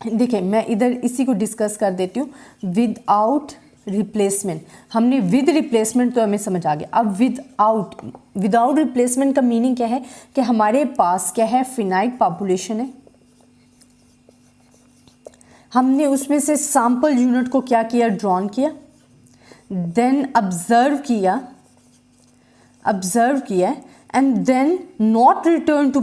देखिए मैं इधर इसी को डिस्कस कर देती हूँ। विदाउट रिप्लेसमेंट, हमने विद रिप्लेसमेंट तो हमें समझ आ गया। अब विदाउट रिप्लेसमेंट का मीनिंग क्या है कि हमारे पास क्या है, फिनाइट पॉपुलेशन है, हमने उसमें से सैम्पल यूनिट को क्या किया, ड्रॉन किया, देन ऑब्जर्व किया and then not return to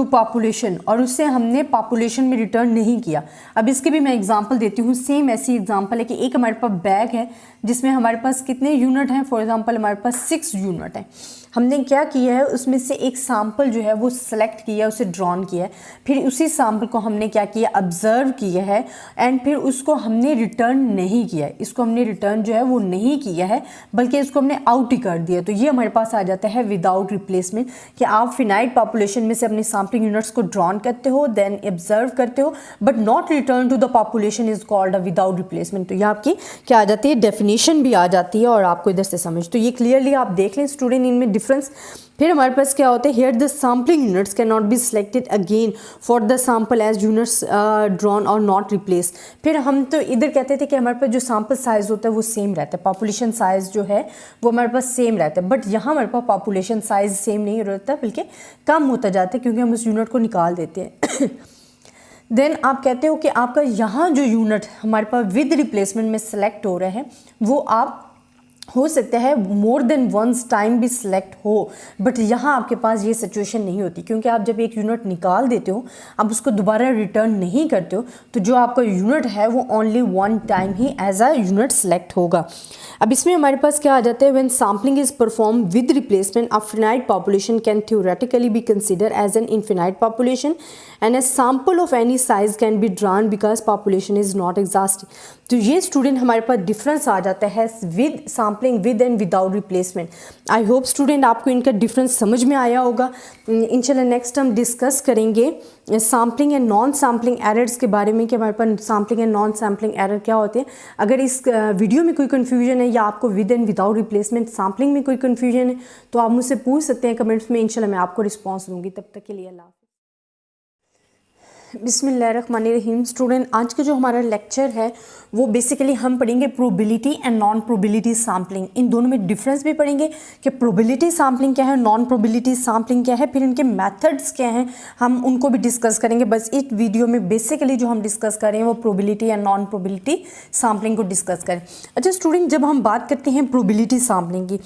population, और उससे हमने पॉपुलेशन में रिटर्न नहीं किया। अब इसके भी मैं एग्जांपल देती हूँ। सेम ऐसी एग्जांपल है कि एक हमारे पास बैग है जिसमें हमारे पास कितने यूनिट हैं, फॉर एग्जांपल हमारे पास 6 यूनिट हैं। हमने क्या किया है, उसमें से एक सैम्पल जो है वो सेलेक्ट किया, उसे ड्रॉन किया है, फिर उसी सैम्पल को हमने क्या किया, ऑब्जर्व किया है एंड फिर उसको हमने रिटर्न नहीं किया है। इसको हमने रिटर्न जो है वो नहीं किया है, बल्कि इसको हमने आउट ही कर दिया। तो ये हमारे पास आ जाता है विदाउट रिप्लेसमेंट, कि आप फिनाइट पॉपुलेशन में से अपने सैम्पलिंग यूनिट्स को ड्रॉन करते हो, देन ऑब्जर्व करते हो, but not return to the population is called a without replacement. तो ये आपकी क्या आ जाती है, डेफिनेशन भी आ जाती है और आपको इधर से समझ। तो ये क्लियरली आप देख लें स्टूडेंट, इनमें डिफरेंस। फिर हमारे पास क्या होता है, here the sampling units can not be selected again for the sample as units drawn और नॉट रिप्लेस। फिर हम तो इधर कहते थे कि हमारे पास जो सैम्पल साइज होता है वो सेम रहता है, पॉपुलेशन साइज जो है वो हमारे पास सेम रहता है, बट यहाँ हमारे पास पॉपुलेशन साइज सेम नहीं रहता, बल्कि कम होता जाता है, क्योंकि हम उस यूनिट को निकाल देते हैं। देन आप कहते हो कि आपका यहाँ जो यूनिट हमारे पास विद रिप्लेसमेंट में सेलेक्ट हो रहे हैं वो आप हो सकता है मोर देन वंस टाइम भी सिलेक्ट हो, बट यहाँ आपके पास ये सिचुएशन नहीं होती, क्योंकि आप जब एक यूनिट निकाल देते हो, आप उसको दोबारा रिटर्न नहीं करते हो, तो जो आपका यूनिट है वो ओनली वन टाइम ही एज अ यूनिट सेलेक्ट होगा। अब इसमें हमारे पास क्या आ जाता है, when sampling is perform with replacement a finite population can theoretically be consider as an infinite population and a sample of any size can be drawn because population is not exhaustive. तो ये स्टूडेंट हमारे पास डिफरेंस आ जाता है with sampling with and without replacement. I hope student आपको इनका डिफरेंस समझ में आया होगा। इंशाल्लाह नेक्स्ट हम डिस्कस करेंगे sampling and non sampling errors के बारे में, कि हमारे पास sampling and non sampling error क्या होते हैं। अगर इस वीडियो में कोई कन्फ्यूजन है या आपको with and without replacement sampling में कोई कन्फ्यूजन है तो आप मुझसे पूछ सकते हैं कमेंट्स में, इंशाल्लाह मैं आपको रिस्पॉन्स दूंगी। तब तक के लिए अल्लाह। बिस्मिल्लाहिर्रहमानिर्रहीम। स्टूडेंट आज का जो हमारा लेक्चर है वो बेसिकली हम पढ़ेंगे probability and non probability sampling. इन दोनों में डिफरेंस भी पढ़ेंगे कि प्रोबेबिलिटी सैम्पलिंग क्या है, नॉन प्रोबेबिलिटी सैम्पलिंग क्या है, फिर इनके मेथड्स क्या हैं, हम उनको भी डिस्कस करेंगे। बस इस वीडियो में बेसिकली जो हम डिस्कस करें वो probability and non probability sampling को डिस्कस करें। अच्छा स्टूडेंट, जब हम बात करते हैं प्रोबेबिलिटी सैम्पलिंग की,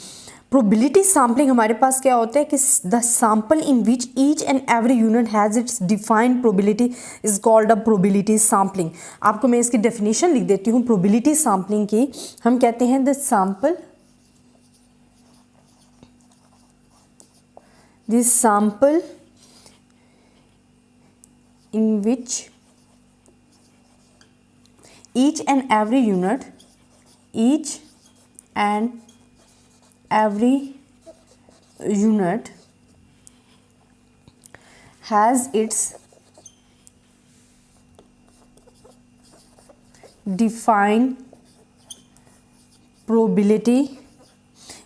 प्रोबेबिलिटी सैम्पलिंग हमारे पास क्या होता है कि the sample in which each and every unit has its defined probability is called a probability sampling. आपको मैं इसकी डेफिनेशन लिख देती हूँ प्रोबेबिलिटी सैम्पलिंग की। हम कहते हैं the sample, this sample in which each and every unit, each and every unit has its defined probability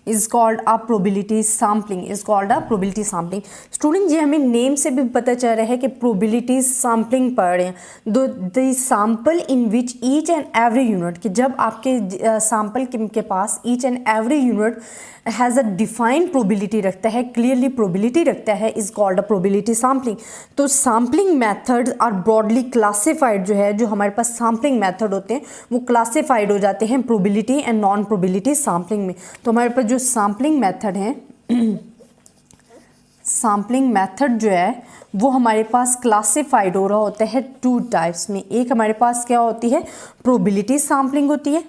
is called a probability sampling, is called a probability sampling. Student जी हमें नेम से भी पता चल रहा है कि probability sampling पढ़ रहे हैं. The sample in which each and every unit, कि जब आपके sample के पास each and every unit has a defined probability रखता है, क्लियरली प्रोबेबिलिटी रखता है, is called a probability sampling. तो sampling methods are broadly classified, जो है जो हमारे पास सैम्पलिंग मेथड होते हैं वो क्लासिफाइड हो जाते हैं probability and non probability sampling में. तो हमारे पास जो सैम्पलिंग मेथड है सैम्पलिंग मेथड जो है वो हमारे पास क्लासिफाइड हो रहा होता है टू टाइप्स में. एक हमारे पास क्या होती है, प्रोबेबिलिटी सैम्पलिंग होती है,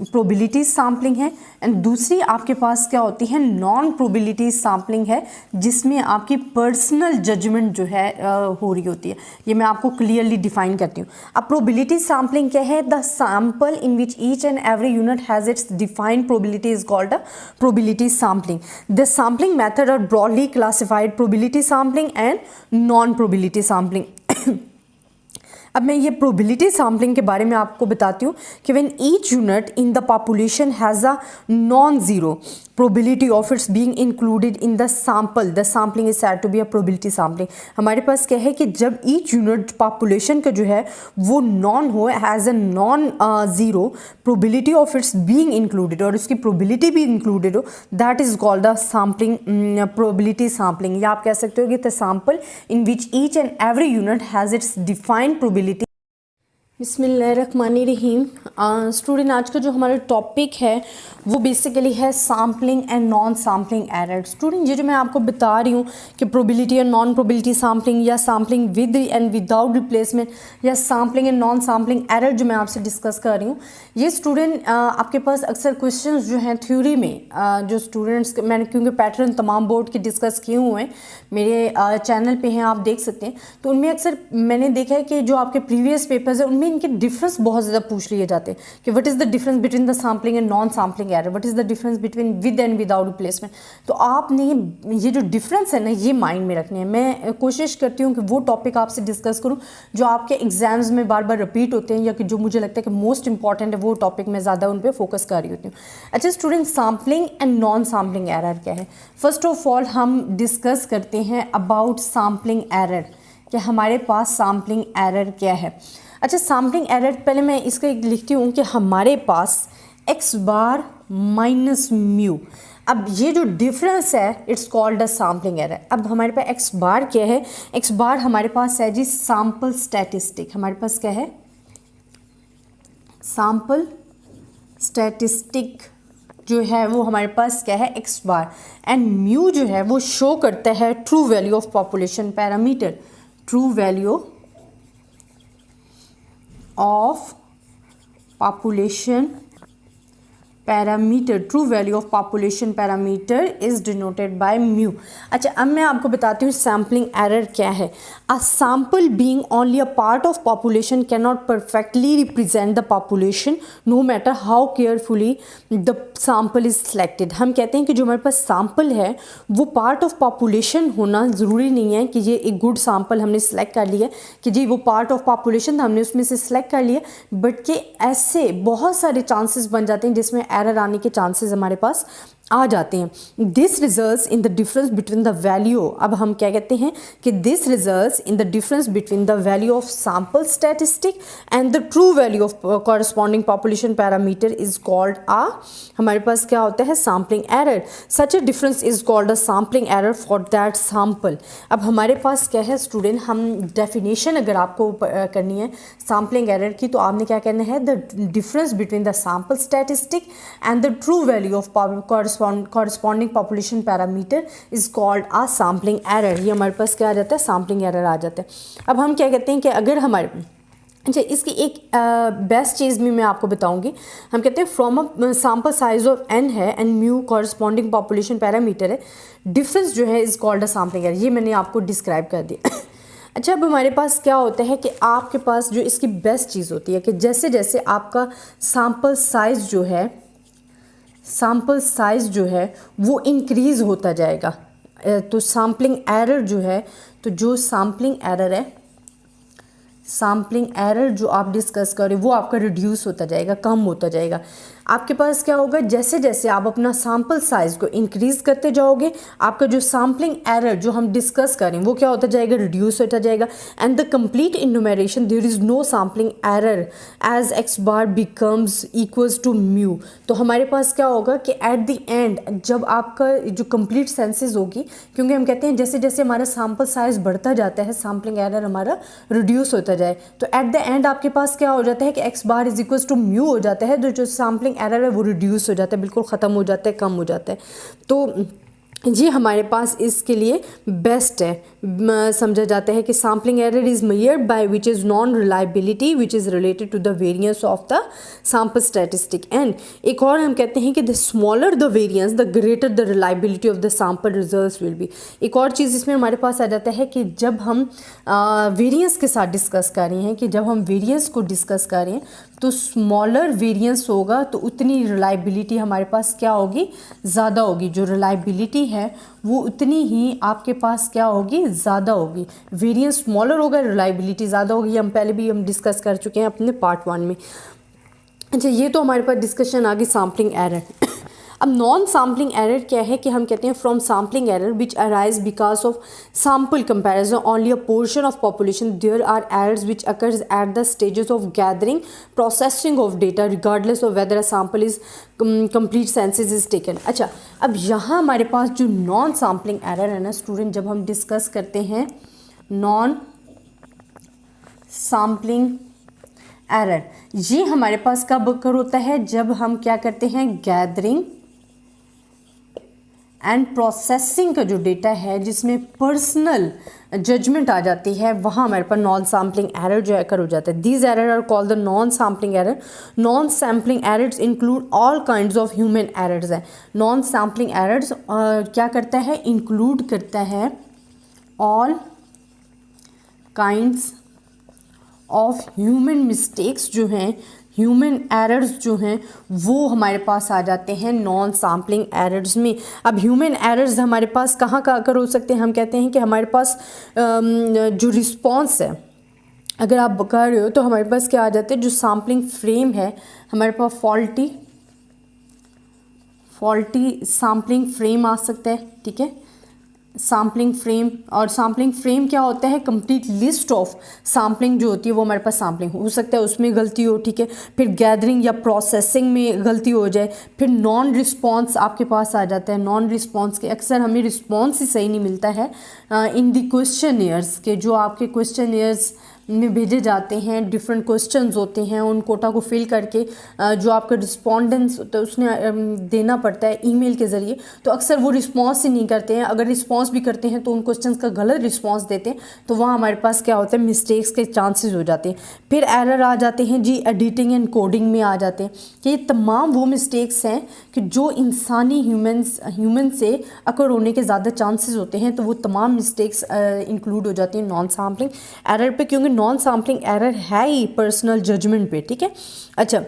प्रोबेबिलिटी सैम्पलिंग है, एंड दूसरी आपके पास क्या होती है, नॉन प्रोबेबिलिटी सैम्पलिंग है, जिसमें आपकी पर्सनल जजमेंट जो है हो रही होती है. ये मैं आपको क्लियरली डिफाइन करती हूँ. अब प्रोबेबिलिटी सैम्पलिंग क्या है, the sample in which each and every unit has its defined probability is called a probability sampling. The sampling method are broadly classified probability sampling and non probability sampling. अब मैं ये प्रोबेबिलिटी सैम्पलिंग के बारे में आपको बताती हूँ कि when each unit in the population has a non zero probability of its being included in the sample, the sampling is said to be a probability sampling. हमारे पास क्या है कि जब each unit population का जो है वो नॉन हो, has a non zero probability of its being included, और उसकी probability भी included हो, that is called a sampling, probability sampling. या आप कह सकते हो कि the sample in which each and every unit has its defined probability. बिस्मिल्लाहिर्रहमानिर्रहीम. स्टूडेंट आज का जो हमारा टॉपिक है वो बेसिकली है sampling and non sampling error. Student ये जो मैं आपको बता रही हूँ कि probability and non probability sampling, या sampling with and without replacement, या sampling and non sampling error जो मैं आपसे डिस्कस कर रही हूँ, ये स्टूडेंट आपके पास अक्सर क्वेश्चंस जो हैं थ्योरी में, जो स्टूडेंट्स मैंने क्योंकि पैटर्न तमाम बोर्ड के डिस्कस किए हुए हैं, मेरे चैनल पे हैं, आप देख सकते हैं, तो उनमें अक्सर मैंने देखा है कि जो आपके प्रीवियस पेपर्स हैं उनमें इनके डिफरेंस बहुत ज़्यादा पूछ लिए जाते हैं कि what is the difference between the sampling and non sampling error, what is the difference between with and without replacement. तो आपने ये जो डिफरेंस है ना ये माइंड में रखने हैं. मैं कोशिश करती हूँ कि वो टॉपिक आपसे डिस्कस करूँ जो आपके एग्जाम्स में बार बार रिपीट होते हैं, या कि जो मुझे लगता है कि मोस्ट इंपॉर्टेंट है, वो टॉपिक मैं ज़्यादा उन पर फोकस कर रही होती हूँ. अच्छा student, sampling and non sampling error क्या है? फर्स्ट ऑफ ऑल हम डिस्कस करते हैं अबाउट सैम्पलिंग एरर, कि हमारे पास सैम्पलिंग एरर क्या है. अच्छा, सैम्पलिंग एरर पहले मैं इसका लिखती हूँ कि हमारे पास x बार माइनस म्यू. अब ये जो डिफरेंस है it's called a sampling error. अब हमारे पास x बार क्या है? x बार हमारे पास है जी सैम्पल स्टैटिस्टिक. हमारे पास क्या है? सैम्पल स्टैटिस्टिक जो है वो हमारे पास क्या है? x bar. एंड म्यू जो है वो शो करता है true value of population parameter, true value of population parameter, true value of population parameter is denoted by mu. अच्छा, अब मैं आपको बताती हूँ सैम्पलिंग एरर क्या है. A sample being only a part of population cannot perfectly represent the population no matter how carefully the sample is selected. हम कहते हैं कि जो हमारे पास सैम्पल है वो पार्ट ऑफ पॉपुलेशन होना ज़रूरी नहीं है कि ये एक गुड सैम्पल हमने सेलेक्ट कर लिया कि जी वो पार्ट ऑफ पॉपुलेशन हमने उसमें से सेलेक्ट कर लिया, बट कि ऐसे बहुत सारे चांसेस बन जाते हैं जिसमें एरर आने के चांसेस हमारे पास आ जाते हैं. This results in the difference between the value. अब हम क्या कहते हैं कि this results in the difference between the value of sample statistic and the true value of corresponding population parameter is called uh, हमारे पास क्या होता है? Sampling error. Such a difference is called a sampling error for that sample. अब हमारे पास क्या है स्टूडेंट, हम डेफिनेशन अगर आपको करनी है सैम्पलिंग एरर की तो आपने क्या करना है? The difference between the sample statistic and the true value of corresponding population parameter is called a sampling error. ये हमारे पास क्या आ जाता है? सैम्पलिंग एरर आ जाता है. अब हम क्या कहते हैं कि अगर हमारे, अच्छा इसकी एक बेस्ट चीज़ भी मैं आपको बताऊंगी. हम कहते हैं from a sample size of n है and mu corresponding population parameter है, डिफरेंस जो है is called a sampling error. ये मैंने आपको डिस्क्राइब कर दिया. अच्छा, अब हमारे पास क्या होता है कि आपके पास जो इसकी बेस्ट चीज़ होती है कि जैसे जैसे आपका सैम्पल साइज़ जो है, सैम्पल साइज़ जो है वो इंक्रीज़ होता जाएगा। तो सैम्पलिंग एरर जो है, तो जो सैम्पलिंग एरर है, सैम्पलिंग एरर जो आप डिस्कस करें वो आपका रिड्यूस होता जाएगा, कम होता जाएगा। आपके पास क्या होगा, जैसे जैसे आप अपना सैम्पल साइज़ को इंक्रीज़ करते जाओगे, आपका जो सैम्पलिंग एरर जो हम डिस्कस करें वो क्या होता जाएगा, रिड्यूस होता जाएगा। And the complete enumeration there is no sampling error as x bar becomes equals to mu. तो हमारे पास क्या होगा कि एट द एंड जब आपका जो कंप्लीट सेंसेस होगी, क्योंकि हम कहते हैं जैसे जैसे हमारा सैम्पल साइज़ बढ़ता जाता है सैम्पलिंग एरर हमारा रिड्यूस होता जाए, तो एट द एंड आपके पास क्या हो जाता है कि x bar is equals to mu हो जाता है। जो सैम्पलिंग एरर है वो रिड्यूस हो जाता है, बिल्कुल ख़त्म हो जाता है, कम हो जाता है। तो ये हमारे पास इसके लिए बेस्ट है, समझा जाता है कि sampling error is measured by which is non reliability which is related to the variance of the sample statistic. And एक और हम कहते हैं कि the smaller the variance the greater the reliability of the sample results will be. एक और चीज़ इसमें हमारे पास आ जाता है कि जब हम वेरिएंस के साथ डिस्कस कर रहे हैं, कि जब हम वेरिएंस को डिस्कस कर रहे हैं तो स्मॉलर वेरिएंस होगा तो उतनी रिलायबिलिटी हमारे पास क्या होगी, ज़्यादा होगी। जो रिलायबिलिटी है वो उतनी ही आपके पास क्या होगी, ज़्यादा होगी। वेरिएंस स्मॉलर होगा, रिलायबिलिटी ज़्यादा होगी। हम पहले भी डिस्कस कर चुके हैं अपने पार्ट 1 में। अच्छा, ये तो हमारे पास डिस्कशन आ गई सैम्पलिंग एरर। अब नॉन सैम्पलिंग एरर क्या है कि हम कहते हैं from sampling error which arise because of sample comparison only a portion of population there are errors which occurs at the stages of gathering processing of data regardless of whether a sample is complete census is taken. अच्छा, अब यहाँ हमारे पास जो नॉन सैम्पलिंग एरर है ना स्टूडेंट, जब हम डिस्कस करते हैं नॉन सैम्पलिंग एरर, ये हमारे पास कब अकर होता है, जब हम क्या करते हैं, गैदरिंग एंड प्रोसेसिंग का जो डेटा है जिसमें पर्सनल जजमेंट आ जाती है, वहाँ हमारे पास नॉन सैम्पलिंग एरर जो अकर हो जाता है। These error are called the non sampling error. Non sampling errors include all kinds of human errors है। नॉन सैम्पलिंग एरर्स क्या करता है, इंक्लूड करता है all kinds of human mistakes जो हैं, ह्यूमन एरर्स जो हैं वो हमारे पास आ जाते हैं नॉन सैम्पलिंग एरर्स में। अब ह्यूमन एरर्स हमारे पास कहाँ का अकर हो सकते हैं, हम कहते हैं कि हमारे पास जो रिस्पॉन्स है, अगर आप कर रहे हो तो हमारे पास क्या आ जाते हैं, जो सैम्पलिंग फ्रेम है हमारे पास फॉल्टी सैम्पलिंग फ्रेम आ सकता है। ठीक है, सैम्पलिंग फ्रेम, और सैम्पलिंग फ्रेम क्या होता है, कंप्लीट लिस्ट ऑफ सैम्पलिंग जो होती है वो हमारे पास सैम्पलिंग हो सकता है उसमें गलती हो। ठीक है, फिर गैदरिंग या प्रोसेसिंग में गलती हो जाए, फिर नॉन रिस्पॉन्स आपके पास आ जाता है। नॉन रिस्पॉन्स के अक्सर हमें रिस्पॉन्स ही सही नहीं मिलता है इन द क्वेश्चनियर्स के, जो आपके क्वेश्चनियर्स में भेजे जाते हैं, डिफरेंट क्वेश्चंस होते हैं, उन कोटा को फिल करके जो आपका रिस्पॉन्डेंस होता है उसने देना पड़ता है ईमेल के ज़रिए, तो अक्सर वो रिस्पॉन्स ही नहीं करते हैं। अगर रिस्पॉन्स भी करते हैं तो उन क्वेश्चंस का गलत रिस्पॉन्स देते हैं, तो वहाँ हमारे पास क्या होता है, मिस्टेक्स के चांसेस हो जाते हैं। फिर एरर आ जाते हैं जी एडिटिंग एंड कोडिंग में आ जाते हैं, कि ये तमाम वो मिस्टेक्स हैं कि जो इंसानी ह्यूमन से अकर होने के ज़्यादा चांसेस होते हैं, तो वो तमाम मिस्टेक्स इंक्लूड हो जाती हैं नॉन सैम्पलिंग एरर पे, क्योंकि नॉन सैम्पलिंग एरर है ही पर्सनल जजमेंट पे। ठीक है, अच्छा,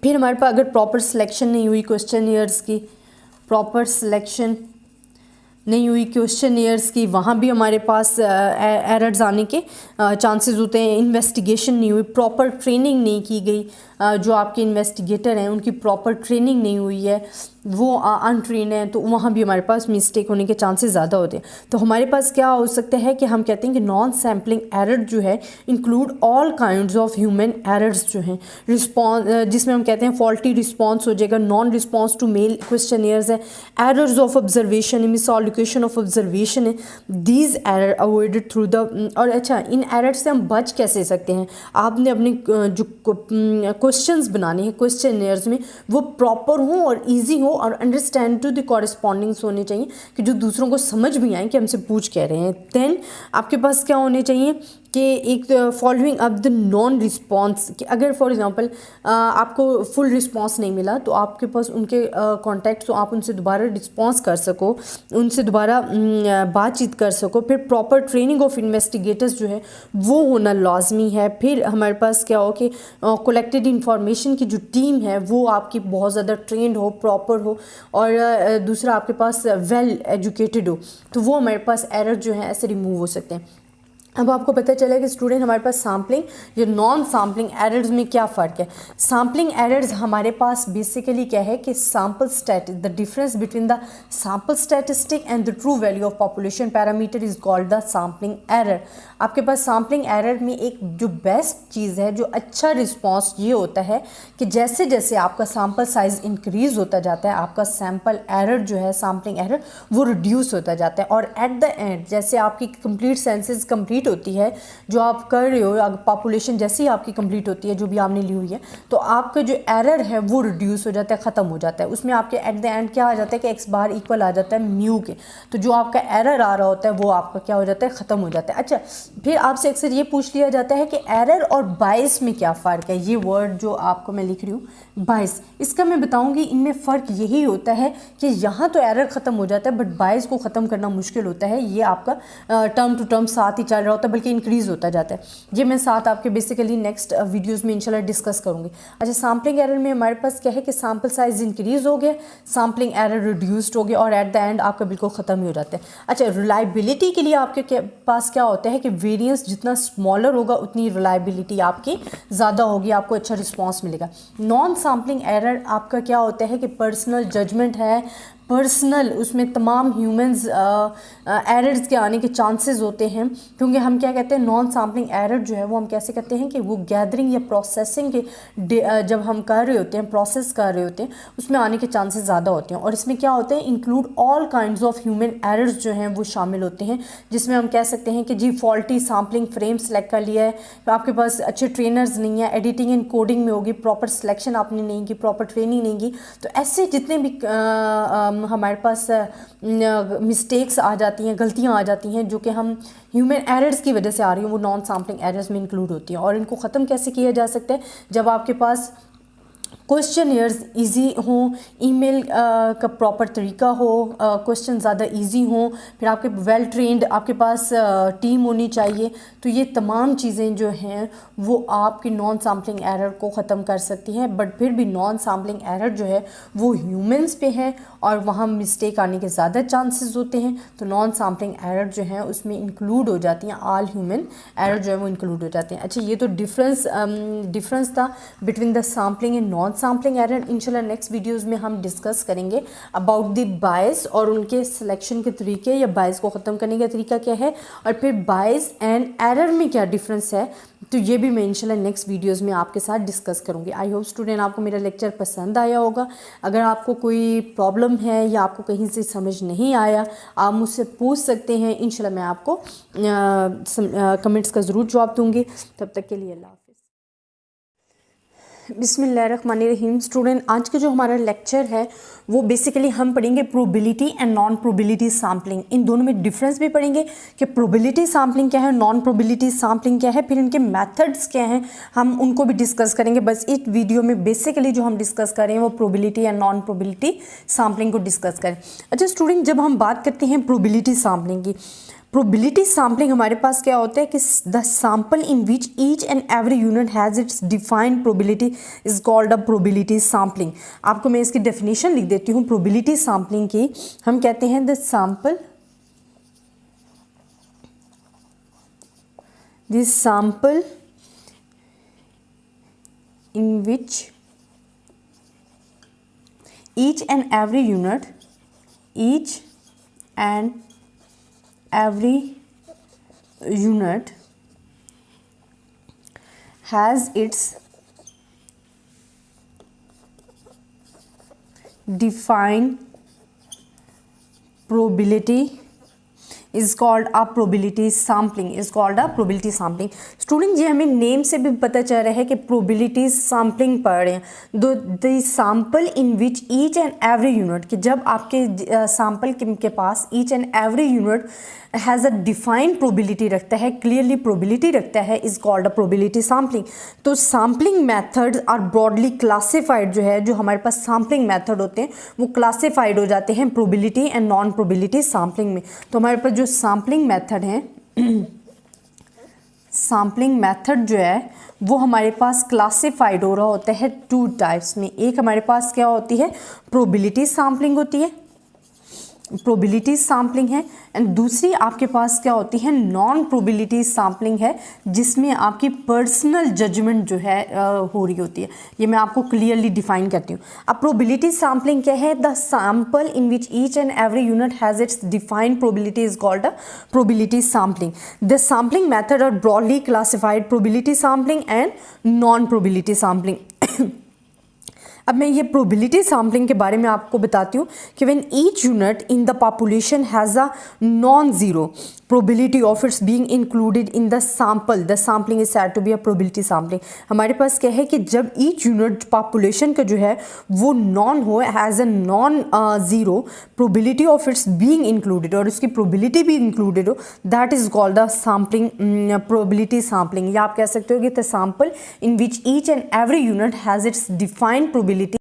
फिर हमारे पास अगर प्रॉपर सिलेक्शन नहीं हुई क्वेश्चनियर्स की, प्रॉपर सिलेक्शन नहीं हुई क्वेश्चनियर्स की, वहाँ भी हमारे पास एरर्स आने के चांसेस होते हैं। इन्वेस्टिगेशन नहीं हुई, प्रॉपर ट्रेनिंग नहीं की गई, जो आपके इन्वेस्टिगेटर हैं उनकी प्रॉपर ट्रेनिंग नहीं हुई है, वो अनट्रेन है, तो वहाँ भी हमारे पास मिस्टेक होने के चांसेस ज़्यादा होते हैं। तो हमारे पास क्या हो सकता है कि हम कहते हैं कि नॉन सैम्पलिंग एरर जो है include all kinds of human errors जो हैं, रिस्पॉन्स जिसमें हम कहते हैं फॉल्टी रिस्पॉन्स हो जाएगा, non response to mail questionnaires है, errors of observation, miss allocation of observation है, these error avoided through the. और अच्छा, इन एरर से हम बच कैसे सकते हैं, आपने अपने जो क्वेश्चंस बनाने हैं क्वेश्चनियर्स में वो प्रॉपर हों और ईजी हो और अंडरस्टैंड टू द कॉरेस्पॉन्डिंग्स होने चाहिए, कि जो दूसरों को समझ भी आए कि हमसे पूछ कह रहे हैं। देन आपके पास क्या होने चाहिए कि एक following up the non response, कि अगर फॉर एग्जांपल आपको फुल रिस्पॉन्स नहीं मिला तो आपके पास उनके कॉन्टैक्ट्स हो, आप उनसे दोबारा रिस्पॉन्स कर सको, उनसे दोबारा बातचीत कर सको। फिर प्रॉपर ट्रेनिंग ऑफ इन्वेस्टिगेटर्स जो है वो होना लाजमी है। फिर हमारे पास क्या हो कि कलेक्टेड इंफॉर्मेशन की जो टीम है वो आपकी बहुत ज़्यादा ट्रेंड हो, प्रॉपर हो, और दूसरा आपके पास वेल एजुकेटेड हो, तो वो हमारे पास एरर जो है ऐसे रिमूव हो सकते हैं। अब आपको पता चला कि स्टूडेंट हमारे पास सैम्पलिंग या नॉन सैम्पलिंग एरर्स में क्या फ़र्क है। सैम्पलिंग एरर्स हमारे पास बेसिकली क्या है कि sample static, the difference between the sample statistic and the true value of population parameter is called the sampling error. आपके पास सैम्पलिंग एरर में एक जो बेस्ट चीज़ है, जो अच्छा रिस्पॉन्स ये होता है कि जैसे जैसे आपका सैम्पल साइज़ इंक्रीज़ होता जाता है, आपका सैम्पल एरर जो है, सैम्पलिंग एरर, वो रिड्यूस होता जाता है। और एट द एंड जैसे आपकी कंप्लीट सेंसेस कंप्लीट होती है, जो आप कर रहे हो, पॉपुलेशन जैसे ही आपकी कंप्लीट होती है जो भी आपने ली हुई है, तो आपका जो एरर है वो रिड्यूस हो जाता है, ख़त्म हो जाता है। उसमें आपके एट द एंड क्या आ जाता है कि एक्स बार इक्वल आ जाता है म्यू के, तो जो आपका एरर आ रहा होता है वो आपका क्या हो जाता है, ख़त्म हो जाता है। अच्छा, फिर आपसे अक्सर ये पूछ लिया जाता है कि एरर और बायस में क्या फ़र्क है। ये वर्ड जो आपको मैं लिख रही हूँ बायस, इसका मैं बताऊँगी इनमें फ़र्क यही होता है कि यहाँ तो एरर ख़त्म हो जाता है बट बायस को ख़त्म करना मुश्किल होता है। ये आपका टर्म टू टर्म साथ ही चल रहा होता है, बल्कि इंक्रीज़ होता जाता है। ये मैं साथ आपके बेसिकली नेक्स्ट वीडियोज़ में इंशाल्लाह डिस्कस करूँगी। अच्छा, सैम्पलिंग एरर में हमारे पास क्या है कि सैम्पल साइज़ इंक्रीज़ हो गया, सैम्पलिंग एरर रिड्यूस्ड हो गया, और एट द एंड आपका बिल्कुल ख़त्म ही हो जाता है। अच्छा, रिलायबिलिटी के लिए आपके पास क्या होता है कि वेरिएंस जितना स्मॉलर होगा उतनी रिलायबिलिटी आपकी ज़्यादा होगी, आपको अच्छा रिस्पॉन्स मिलेगा। नॉन सैम्पलिंग एरर आपका क्या होता है कि पर्सनल जजमेंट है, पर्सनल, उसमें तमाम ह्यूमंस एरर्स के आने के चांसेस होते हैं, क्योंकि हम क्या कहते हैं, नॉन सैम्पलिंग एरर जो है वो हम कैसे कहते हैं कि वो गैदरिंग या प्रोसेसिंग के जब हम कर रहे होते हैं, प्रोसेस कर रहे होते हैं, उसमें आने के चांसेस ज़्यादा होते हैं। और इसमें क्या होता है, include all kinds of human errors जो हैं वो शामिल होते हैं, जिसमें हम कह सकते हैं कि जी फॉल्टी सैम्पलिंग फ्रेम सेलेक्ट कर लिया है, तो आपके पास अच्छे ट्रेनर्स नहीं है, एडिटिंग एंड कोडिंग में होगी, प्रॉपर सिलेक्शन आपने नहीं की, प्रॉपर ट्रेनिंग नहीं की, तो ऐसे जितने भी हमारे पास मिस्टेक्स आ जाती हैं, गलतियां आ जाती हैं जो कि हम ह्यूमन एरर्स की वजह से आ रही हैं, वो नॉन सैम्पलिंग एरर्स में इंक्लूड होती हैं। और इनको ख़त्म कैसे किया जा सकता है, जब आपके पास क्वेश्चनियर्स इजी हों, ईमेल का प्रॉपर तरीका हो, क्वेश्चन ज़्यादा इजी हों, फिर आपके वेल ट्रेंड आपके पास टीम होनी चाहिए, तो ये तमाम चीज़ें जो हैं वो आपकी नॉन सैम्पलिंग एरर को ख़त्म कर सकती हैं। बट फिर भी नॉन सैम्पलिंग एरर जो है वो ह्यूमंस पे है और वहाँ मिस्टेक आने के ज़्यादा चांसेस होते हैं, तो नॉन सैम्पलिंग एरर जो है उसमें इंक्लूड हो जाती हैं, ऑल ह्यूमन एरर जो है वो इंक्लूड हो जाते हैं। अच्छा, ये तो डिफरेंस था between the sampling and non sampling error. इंशाल्लाह नेक्स्ट वीडियोज़ में हम डिस्कस करेंगे अबाउट द बायस और उनके सिलेक्शन के तरीके, या बायस को ख़त्म करने का तरीका क्या है, और फिर बायस एंड एरर में क्या डिफरेंस है, तो ये भी मैं इंशाल्लाह नेक्स्ट वीडियोज़ में आपके साथ डिस्कस करूँगी। आई होप स्टूडेंट आपको मेरा लेक्चर पसंद आया होगा। अगर आपको कोई प्रॉब्लम है या आपको कहीं से समझ नहीं आया, आप मुझसे पूछ सकते हैं, इंशाल्लाह मैं आपको कमेंट्स का ज़रूर जवाब दूँगी। तब तक के लिए अल्लाह हाफ़िज़। बिस्मिल्लाहिर्रहमानिर्रहीम। स्टूडेंट, आज का जो हमारा लेक्चर है वो बेसिकली हम पढ़ेंगे probability and non probability sampling. इन दोनों में डिफरेंस भी पढ़ेंगे कि प्रोबेबिलिटी सैम्पलिंग क्या है, नॉन प्रोबेबिलिटी सैम्पलिंग क्या है, फिर इनके मेथड्स क्या हैं, हम उनको भी डिस्कस करेंगे। बस इस वीडियो में बेसिकली जो हम डिस्कस करें वो probability and non probability sampling को डिस्कस करें। अच्छा स्टूडेंट, जब हम बात करते हैं प्रोबेबिलिटी सैम्पलिंग की, प्रोबेबिलिटी सैम्पलिंग हमारे पास क्या होता है कि the sample in which each and every unit has its defined probability is called a probability sampling. आपको मैं इसकी डेफिनेशन लिख देती हूँ प्रोबेबिलिटी सैम्पलिंग की। हम कहते हैं the sample, this sample in which each and every unit, each and every unit has its defined probability is called a probability sampling, is called a probability sampling. Student जी हमें नेम से भी पता चल रहा है कि प्रोबेबिलिटी सैम्पलिंग पढ़ रहे हैं। The sample in which each and every unit, कि जब आपके सैम्पल के पास each and every unit has a defined probability रखता है, क्लियरली प्रोबेबिलिटी रखता है, is called a probability sampling. तो sampling methods are broadly classified, जो है जो हमारे पास सैम्पलिंग मेथड होते हैं वो क्लासिफाइड हो जाते हैं probability and non probability sampling में। तो हमारे पास जो सैम्पलिंग मेथड है सैम्पलिंग मेथड जो है वो हमारे पास क्लासिफाइड हो रहा होता है टू टाइप्स में। एक हमारे पास क्या होती है, प्रोबेबिलिटी सैम्पलिंग होती है, प्रोबेबिलिटी सैम्पलिंग है, एंड दूसरी आपके पास क्या होती है, नॉन प्रोबेबिलिटी सैम्पलिंग है, जिसमें आपकी पर्सनल जजमेंट जो है हो रही होती है। ये मैं आपको क्लियरली डिफाइन करती हूँ। अब प्रोबेबिलिटी सैम्पलिंग क्या है, the sample in which each and every unit has its defined probability is called a probability sampling. The sampling method are broadly classified probability sampling and non probability sampling. अब मैं ये प्रोबेबिलिटी सैम्पलिंग के बारे में आपको बताती हूँ कि when each unit in the population has a non zero probability of its being included in the sample, the sampling is said to be a probability sampling. हमारे पास क्या है कि जब ईच यूनिट पॉपुलेशन का जो है वो नॉन हो, has a non zero probability of its being included, और उसकी प्रोबेबिलिटी भी इंक्लूडेड हो, that is called the sampling probability sampling. या आप कह सकते हो कि the sample in which each and every unit has its defined probability